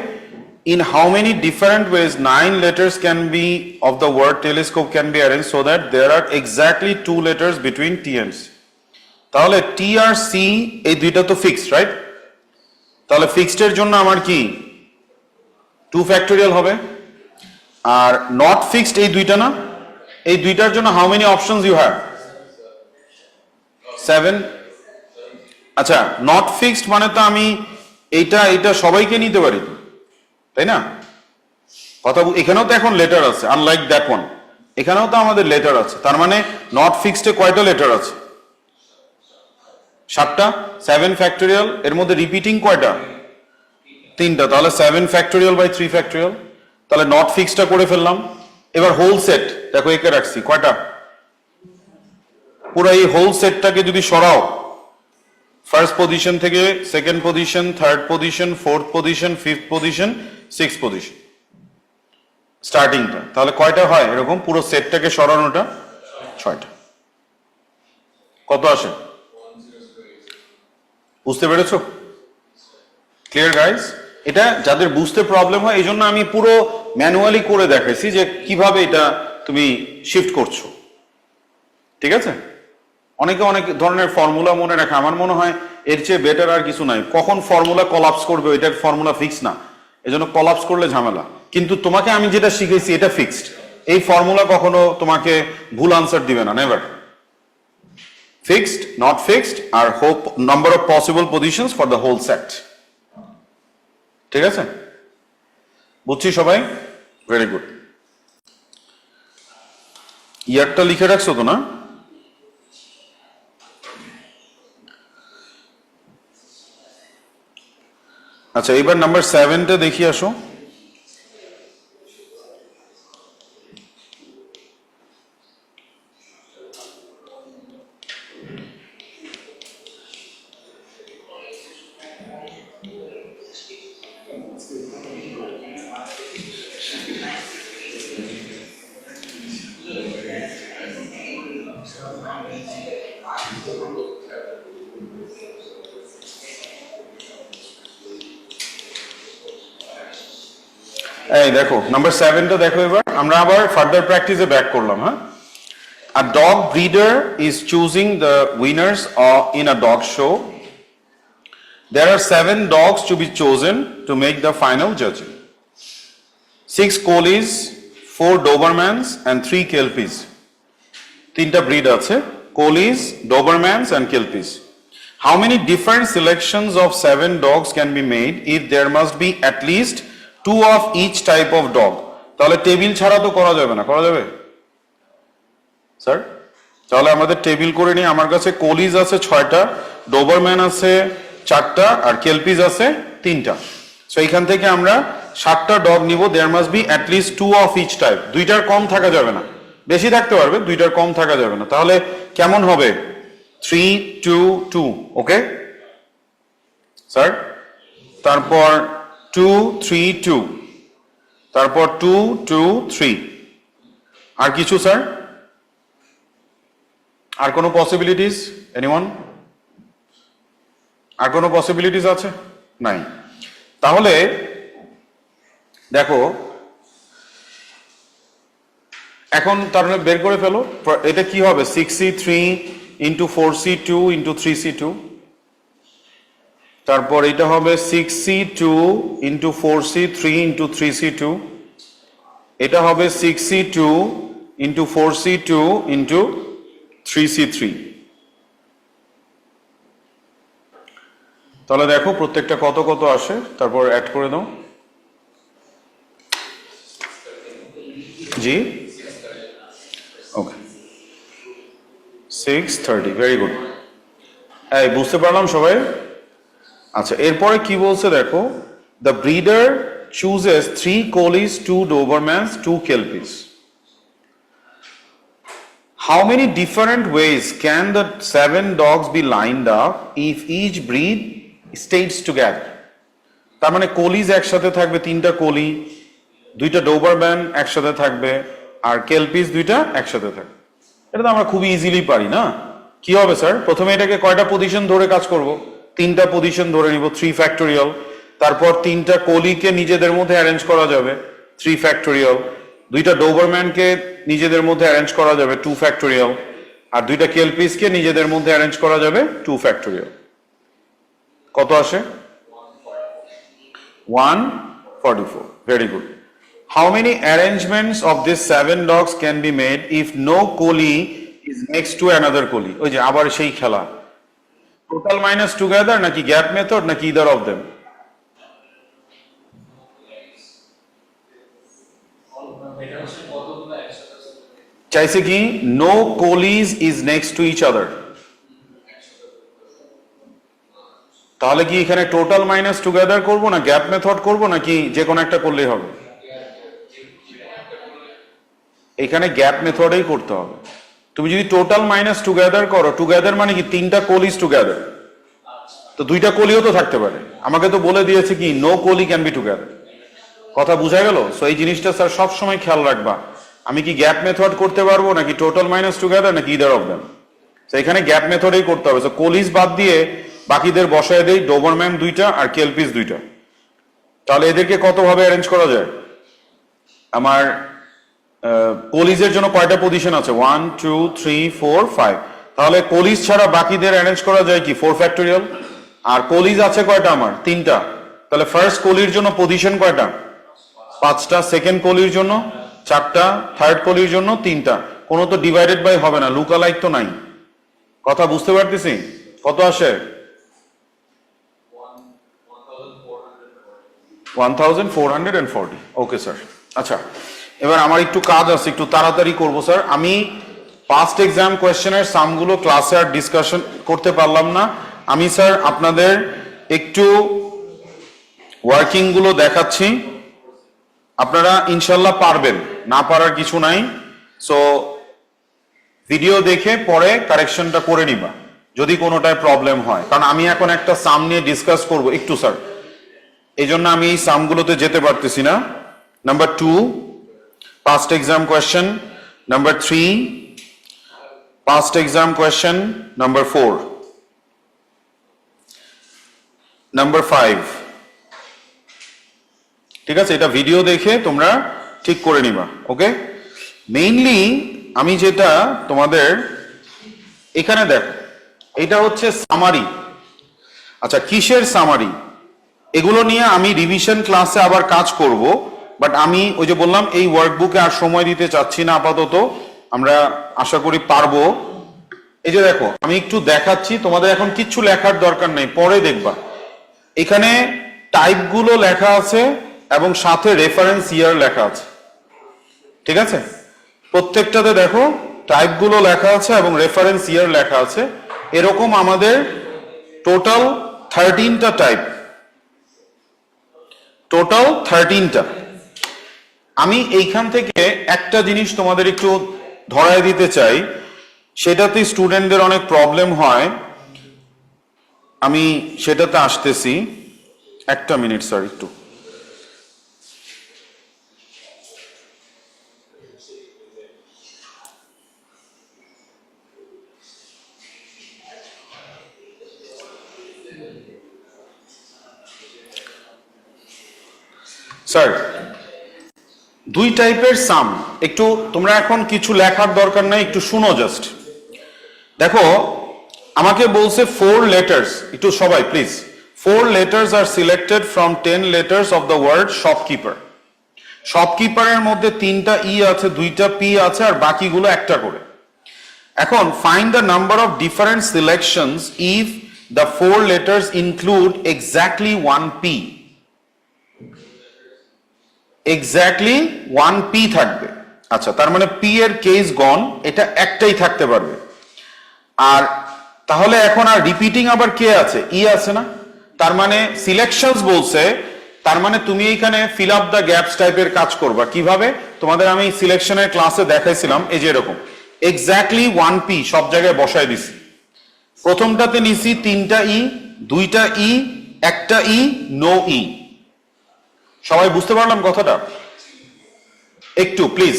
in how many different ways 9 letters can be of the word telescope can be arranged so that there are exactly 2 letters between T and C তাহলে T আর C এই দুইটা তো ফিক্সড রাইট তাহলে ফিক্সড এর জন্য আমার কি 2 ফ্যাক্টোরিয়াল হবে আর নট ফিক্সড এই দুইটা না এই দুইটার জন্য how many options you have 7 আচ্ছা নট ফিক্সড মানে তো আমি এইটা সবাইকে নিতে পারি তাই না কথা এখানেও তো এখন লেটার আছে আনলাইক দ্যাট ওয়ান এখানেও তো আমাদের লেটার আছে তার মানে নট ফিক্সডে কয়টা লেটার আছে 7টা 7 ফ্যাক্টোরিয়াল এর মধ্যে রিপিটিং কয়টা 3টা তাহলে 7 ফ্যাক্টোরিয়াল বাই 3 ফ্যাক্টোরিয়াল তাহলে নট ফিক্সডটা করে ফেললাম এবার হোল সেট দেখো একে রাখছি কয়টা পুরো এই হোল সেটটাকে যদি সরাও ফার্স্ট পজিশন থেকে second position third position fourth position fifth position six position স্টার্টিংটা তাহলে কয়টা হয় এরকম পুরো সেটটাকে সরানোটা 6টা কত আসে বুঝতে পেরেছো ক্লিয়ার গাইস এটা যাদের বুঝতে প্রবলেম হয় এই জন্য আমি পুরো ম্যানুয়ালি করে দেখাইছি যে কিভাবে এটা তুমি শিফট করছো ঠিক আছে অনেকে অনেক ধরনের ফর্মুলা মনে রাখে আমার মনে হয় এর চেয়ে বেটার আর কিছু নাই কখন ফর্মুলা কলাপস করবে এটার ফর্মুলা ফিক্স না এজন্য কলাপস করলে ঝামেলা কিন্তু তোমাকে আমি যেটা শিখেছি এটা ফিক্সড এই ফর্মুলা কখনো তোমাকে ভুল আনসার দিবে না নেভার ফিক্সড নট ফিক্সড আর hope number of possible positions for the whole set ঠিক আছে বুঝছি সবাই ভেরি গুড ইয়ারটা লিখে রাখছো তো না আচ্ছা এবার নাম্বার 7টা দেখি আসো এই দেখো নাম্বার 7টা দেখো এবার আমরা আবার ফার্দার প্র্যাকটিসে ব্যাক করলাম হ্যাঁ A dog breeder is choosing the winners in a dog show. There are 7 dogs to be chosen to make the final judging. 6 collies, 4 Dobermans and 3 Kelpies. 3টা breed আছে collies, Dobermans and Kelpies. How many different selections of 7 dogs can be made if there must be at least 2 of each type of dog? তাহলে টেবিল ছাড়া তো করা যাবে না করা যাবে স্যার তাহলে আমাদের টেবিল করে নিই আমার কাছে কোলিজ আছে 6টা ডোবারম্যান আছে 4টা আর কেলপিজ আছে 3টা সো এখান থেকে আমরা 7টা ডগ নিব there must be at least 2 of each type দুইটার কম থাকা যাবে না বেশি থাকতে পারবে দুইটার কম থাকা যাবে না তাহলে কেমন হবে 3 2 2 ওকে স্যার তারপর 2 3 2 তারপর 2 2 3 আর কিছু স্যার আর কোনো পসিবিলিটিস এনিওয়ান আর কোনো পসিবিলিটিস আছে নাই তাহলে দেখো এখন তাহলে বের করে ফেলো এটা কি হবে 6c3 into 4c2 into 3c2 তারপর এটা হবে 6c2 into 4c3 into 3c2 এটা হবে 6c2 into 4c2 into 3c3 তাহলে দেখো প্রত্যেকটা কত কত আসে তারপর অ্যাড করে দাও জি ওকে 630 ভেরি গুড এই বুঝতে পারলাম সবাই আচ্ছা এরপরে কি বলছে দেখো the breeder chooses 3 collies 2 dobermans 2 kelpies how many different ways can the 7 dogs be lined up if each breed stays together তার মানে কোলিজ একসাথে থাকবে 3টা কোলি দুইটা ডোবারম্যান একসাথে থাকবে আর কেলপিস দুইটা একসাথে থাকবে। এটা তো আমরা খুবই ইজিলি পারি না? কি হবে স্যার? প্রথমে এটাকে কয়টা পজিশন ধরে কাজ করব? তিনটা পজিশন ধরে নিব, 3 ফ্যাক্টোরিয়াল। তারপর তিনটা কলিকে নিজেদের মধ্যে অ্যারেঞ্জ করা যাবে, 3 ফ্যাক্টোরিয়াল। দুইটা ডোবারম্যানকে নিজেদের মধ্যে অ্যারেঞ্জ করা যাবে, 2 ফ্যাক্টোরিয়াল। আর দুইটা কেলপিসকে নিজেদের মধ্যে অ্যারেঞ্জ করা যাবে, 2 ফ্যাক্টোরিয়াল। কত আসে? 144. Very good. How many arrangements of these 7 dogs can be made if no collie is next to another collie? ওই যে আবার সেই খেলা, টোটাল মাইনাস টুগেদার নাকি গ্যাপ মেথড নাকি ইদার অফ দেম? চাইছে কি no college is next to each other, তাহলে কি এখানে টোটাল মাইনাস টুগেদার করবো না গ্যাপ মেথড করবো নাকি যে কোনো একটা করলেই হবে? এখানে গ্যাপ মেথডেই করতে হবে। তুমি যদি টোটাল মাইনাস টুগেদার করো, টুগেদার মানে কি তিনটা কোলিজ টুগেদার, তো দুইটা কোলিও তো থাকতে পারে। আমাকে তো বলে দিয়েছে কি no Koli can be together. কথা বোঝা গেল? সো এই জিনিসটা স্যার সবসময় খেয়াল রাখবা, আমি কি গ্যাপ মেথড করতে পারবো নাকি টোটাল মাইনাস টুগেদার নাকি ইদার অফ দেম। তো এখানে গ্যাপ মেথডেই করতে হবে। সো কোলিজ বাদ দিয়ে বাকিদের বসায় দেই, ডোবারম্যান দুইটা আর কেলপিস দুইটা। তাহলে এদেরকে কতভাবে অ্যারেঞ্জ করা যায়? আমার কোলিজের জন্য কয়টা পজিশন আছে? 1 2 3 4 5। তাহলে কোলিজ ছাড়া বাকিদের অ্যারেঞ্জ করা যায় কি 4 ফ্যাক্টোরিয়াল। আর কোলিজ আছে কয়টা? আমার 3টা। তাহলে ফার্স্ট কোলির জন্য পজিশন কয়টা? 5টা। সেকেন্ড কোলির জন্য 4টা। থার্ড কোলির জন্য 3টা। কোনো তো ডিভাইডেড বাই হবে না, লুকালাইক তো নাই। কথা বুঝতে পারতেছি? কত আসে? 1440। Okay sir. আচ্ছা, এবার আমার একটু কাজ আছে, একটু তাড়াতাড়ি করবো স্যার। আমি পাস্ট এক্সাম কোয়েশ্চেনের সামগুলো ক্লাসে আর ডিসকাশন করতে পারলাম না। আমি স্যার আপনাদের একটু ওয়ার্কিং গুলো দেখাচ্ছি, আপনারা ইনশাল্লাহ পারবেন, না পারার কিছু নাই। সো ভিডিও দেখে পরে কারেকশনটা করে নিবা যদি কোনোটায় প্রবলেম হয়, কারণ আমি এখন একটা সাম নিয়ে ডিসকাস করবো একটু স্যার, এই জন্য আমি এই সামগুলোতে যেতে পারতেছি না। Number 2 past exam question, number 3 past exam question, number 4, number 5। ঠিক আছে, এটা ভিডিও দেখে তোমরা ঠিক করে নিবা। ওকে, মেইনলি আমি যেটা তোমাদের এখানে দেখো, এটা হচ্ছে সামারি। আচ্ছা, কিসের সামারি? এগুলো নিয়ে আমি রিভিশন ক্লাসে আবার কাজ করব, বাট আমি ওই যে বললাম এই ওয়ার্কবুকে আর সময় দিতে চাচ্ছি না আপাতত, আমরা আশা করি পারবো। এই যে দেখো, আমি একটু দেখাচ্ছি, তোমাদের এখন কিচ্ছু লেখার দরকার নেই, পরে দেখবা এখানে টাইপগুলো লেখা আছে এবং সাথে রেফারেন্স ইয়ার লেখা আছে। ঠিক আছে, প্রত্যেকটাতে দেখো টাইপগুলো লেখা আছে এবং রেফারেন্স ইয়ার লেখা আছে। এরকম আমাদের টোটাল 13টা টাইপ, টোটাল 13টা। আমি এইখান থেকে একটা জিনিস তোমাদের একটু ধরায় দিতে চাই, সেটাতে স্টুডেন্টদের অনেক প্রবলেম হয়, আমি সেটাতে আসতেছি। একটা মিনিট স্যার, একটু স্যার, 2 টাইপের সাম। একটু তোমরা এখন কিছু লেখার দরকার নাই, একটু শুনো জাস্ট। দেখো, আমাকে বলছে 4 letters, একটু সবাই please. 4 letters are selected from 10 letters of the word shopkeeper. শপকিপারের মধ্যে 3টা ই আছে, 2টা পি আছে, আর বাকিগুলো একটা করে। এখন find the number of different selections if the 4 letters include exactly 1 p. Exactly 1 P থাকবে। আচ্ছা, তার মানে পি এর কেস গন, এটা একটাই থাকতে পারবে। আর তাহলে এখন আর রিপিটিং আবার কে আছে? ই আছে না? তার মানে সিলেকশনস বলছে, তার মানে তুমি এইখানে ফিল আপ দ্য গ্যাপস টাইপের কাজ করবা। কিভাবে? তোমাদের আমি সিলেকশনের ক্লাসে দেখাইছিলাম, এই যে এরকম এক্স্যাক্টলি 1 পি সব জায়গায় বসায় দিছি। প্রথমটাতে নিছি 3টা ই, 2টা ই, একটা ই, নো ই। সবাই বুঝতে পারলাম কথাটা? একটু প্লিজ,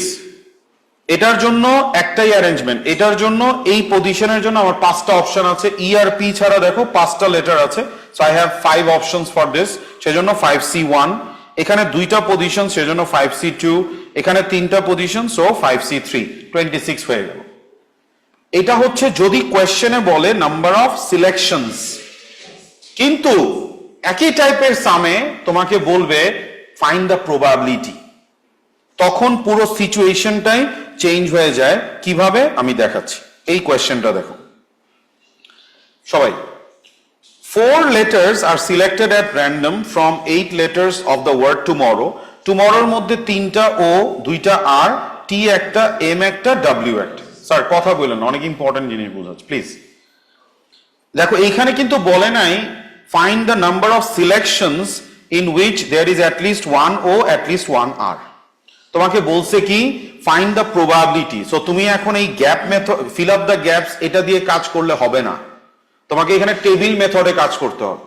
এটার জন্য একটাই অ্যারেঞ্জমেন্ট, এটার জন্য এই পজিশনের জন্য আমার 5টা অপশন আছে, ERP ছাড়া দেখো 5টা লেটার আছে, so I have 5 options for this, সেজন্য 5C1, এখানে 2টা পজিশন সেজন্য 5C2, এখানে 3টা পজিশন সো 5C3, 26 হয়ে গেল। এটা হচ্ছে যদি কোয়েশ্চেনে বলে নাম্বার অফ সিলেকশনস, কিন্তু একই টাইপের সামে তোমাকে বলবে ফাইন্ড দ্য প্রবাবিলিটি, তখন পুরো সিচুয়েশনটাই চেঞ্জ হয়ে যায়। কিভাবে আমি দেখাচ্ছি, এই কোয়েশ্চেনটা দেখো সবাই। 4 letters are selected at random from 8 letters of the word tomorrow. টুমরোর মধ্যে 3টা ও 2টা আর, টি একটা, এম একটা, ডাব্লিউ একটা। স্যার কথা বললেন, অনেক ইম্পর্টেন্ট জিনিস বোঝাচ্ছে প্লিজ। দেখো এইখানে কিন্তু বলে নাই find the number of selections in which there is at least 1 O at least 1 R. তোমাকে বলছে কি ফাইন্ড দ্য প্রবাবিলিটি। সো তুমি এখন এই gap method, fill up the gaps, এটা দিয়ে কাজ করলে হবে না, তোমাকে এখানে টেবিল মেথডে কাজ করতে হবে।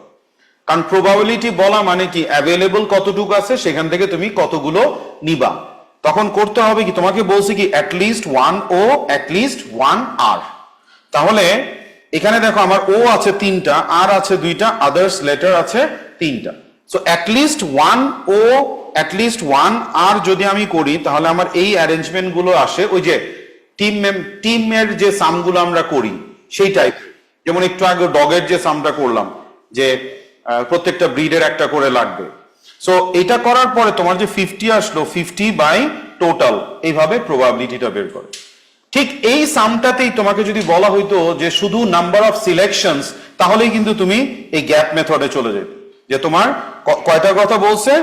কারণ প্রবাবিলিটি বলা মানে কি অ্যাভেলেবল কতটুকু আছে সেখান থেকে তুমি কতগুলো নিবা। তখন করতে হবে কি, তোমাকে বলছে কি at least 1 O at least 1 R. তাহলে এখানে দেখো আমার ও আছে 3টা, আর আছে 2টা, আদার্স লেটার আছে 3টা। So at least 1 O at least 1 R যদি আমি করি তাহলে আমার এই অ্যারেঞ্জমেন্ট গুলো আসে ওই যে টিমের যে সামগুলো আমরা করি সেই টাইপ। যেমন একটু আগে ডগের যে সামটা করলাম যে প্রত্যেকটা ব্রিডের একটা করে লাগবে। সো এটা করার পরে তোমার যে 50 আসলো, 50 বাই টোটাল, এইভাবে প্রবাবিলিটিটা বের করে। ঠিক এই সামটাতেই তোমাকে যদি বলা হইতো যে শুধু নাম্বার অফ সিলেকশনস, তাহলেই কিন্তু তুমি এই গ্যাপ মেথডে চলে যেতে, যে তোমার কয়টা কথা বলছে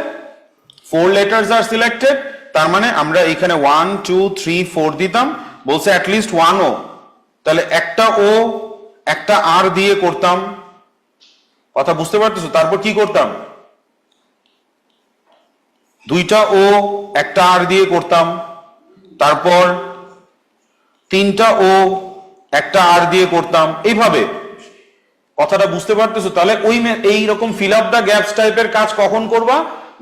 4 letters are selected, তার মানে আমরা এখানে 1 2 3 4 দিতাম, বলছে অ্যাট লিস্ট 1 ও, তাহলে একটা ও একটা আর দিয়ে করতাম, কথা বুঝতে পারতেছো? তারপর কি করতাম, 2টা ও একটা আর দিয়ে করতাম, তারপর 3টা ও একটা আর দিয়ে করতাম, এইভাবে। কথাটা বুঝতে পারতেছো? তাহলে ওই এইরকম ফিল আপ দ্য গ্যাপস টাইপের কাজ কখন করবা,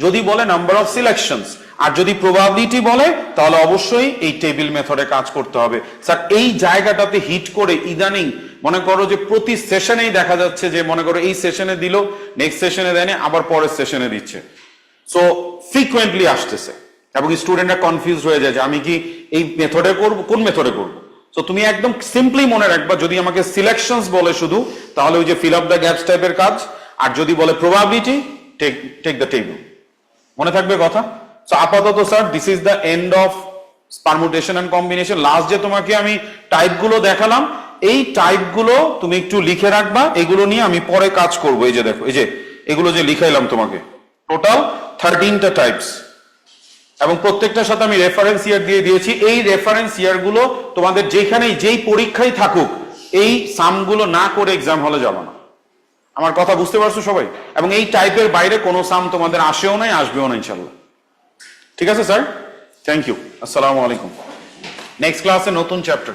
যদি বলে নাম্বার অফ সিলেকশনস। আর যদি প্রবাবিলিটি বলে তাহলে অবশ্যই এই টেবিল মেথডে কাজ করতে হবে। স্যার এই জায়গাটাতে হিট করে ইদানিং মনে করো যে প্রতি সেশনেই দেখা যাচ্ছে যে মনে করো এই সেশনে দিল, নেক্সট সেশনে দেয়নি, আবার পরের সেশনে দিচ্ছে। সো ফ্রিকুয়েন্টলি আসতেছে এবং স্টুডেন্টরা কনফিউজ হয়ে যায় যে আমি কি এই মেথডে করব, কোন মেথডে করব। তো তুমি একদম সিম্পলি মনে রাখবা, যদি আমাকে সিলেকশনস বলে শুধু তাহলে ওই যে ফিল আপ দ্য গ্যাপস টাইপের কাজ, আর যদি বলে প্রবাবিলিটি টেক দ্য টেবিল। মনে থাকবে কথা? সো আপাতত sir this is the end of permutation and combination. Last যে তোমাকে আমি টাইপগুলো দেখালাম, এই টাইপগুলো তুমি একটু লিখে রাখবা, এগুলো নিয়ে আমি পরে কাজ করব। এই যে দেখো, এই যে এগুলো যে লিখাইলাম তোমাকে, টোটাল 13টা টাইপস, এবং প্রত্যেকটার সাথে আমি রেফারেন্স ইয়ার দিয়ে দিয়েছি। এই রেফারেন্স ইয়ার গুলো তোমাদের যেখানেই যেই পরীক্ষায় থাকুক এই সামগুলো না করে এক্সাম হলে যাবে না। আমার কথা বুঝতে পারছো সবাই? এবং এই টাইপের বাইরে কোনো সাম তোমাদের আসেও নাই, আসবেও না ইনশাল্লাহ। ঠিক আছে স্যার, থ্যাংক ইউ, আসসালামু আলাইকুম। নেক্সট ক্লাসে নতুন চ্যাপ্টার।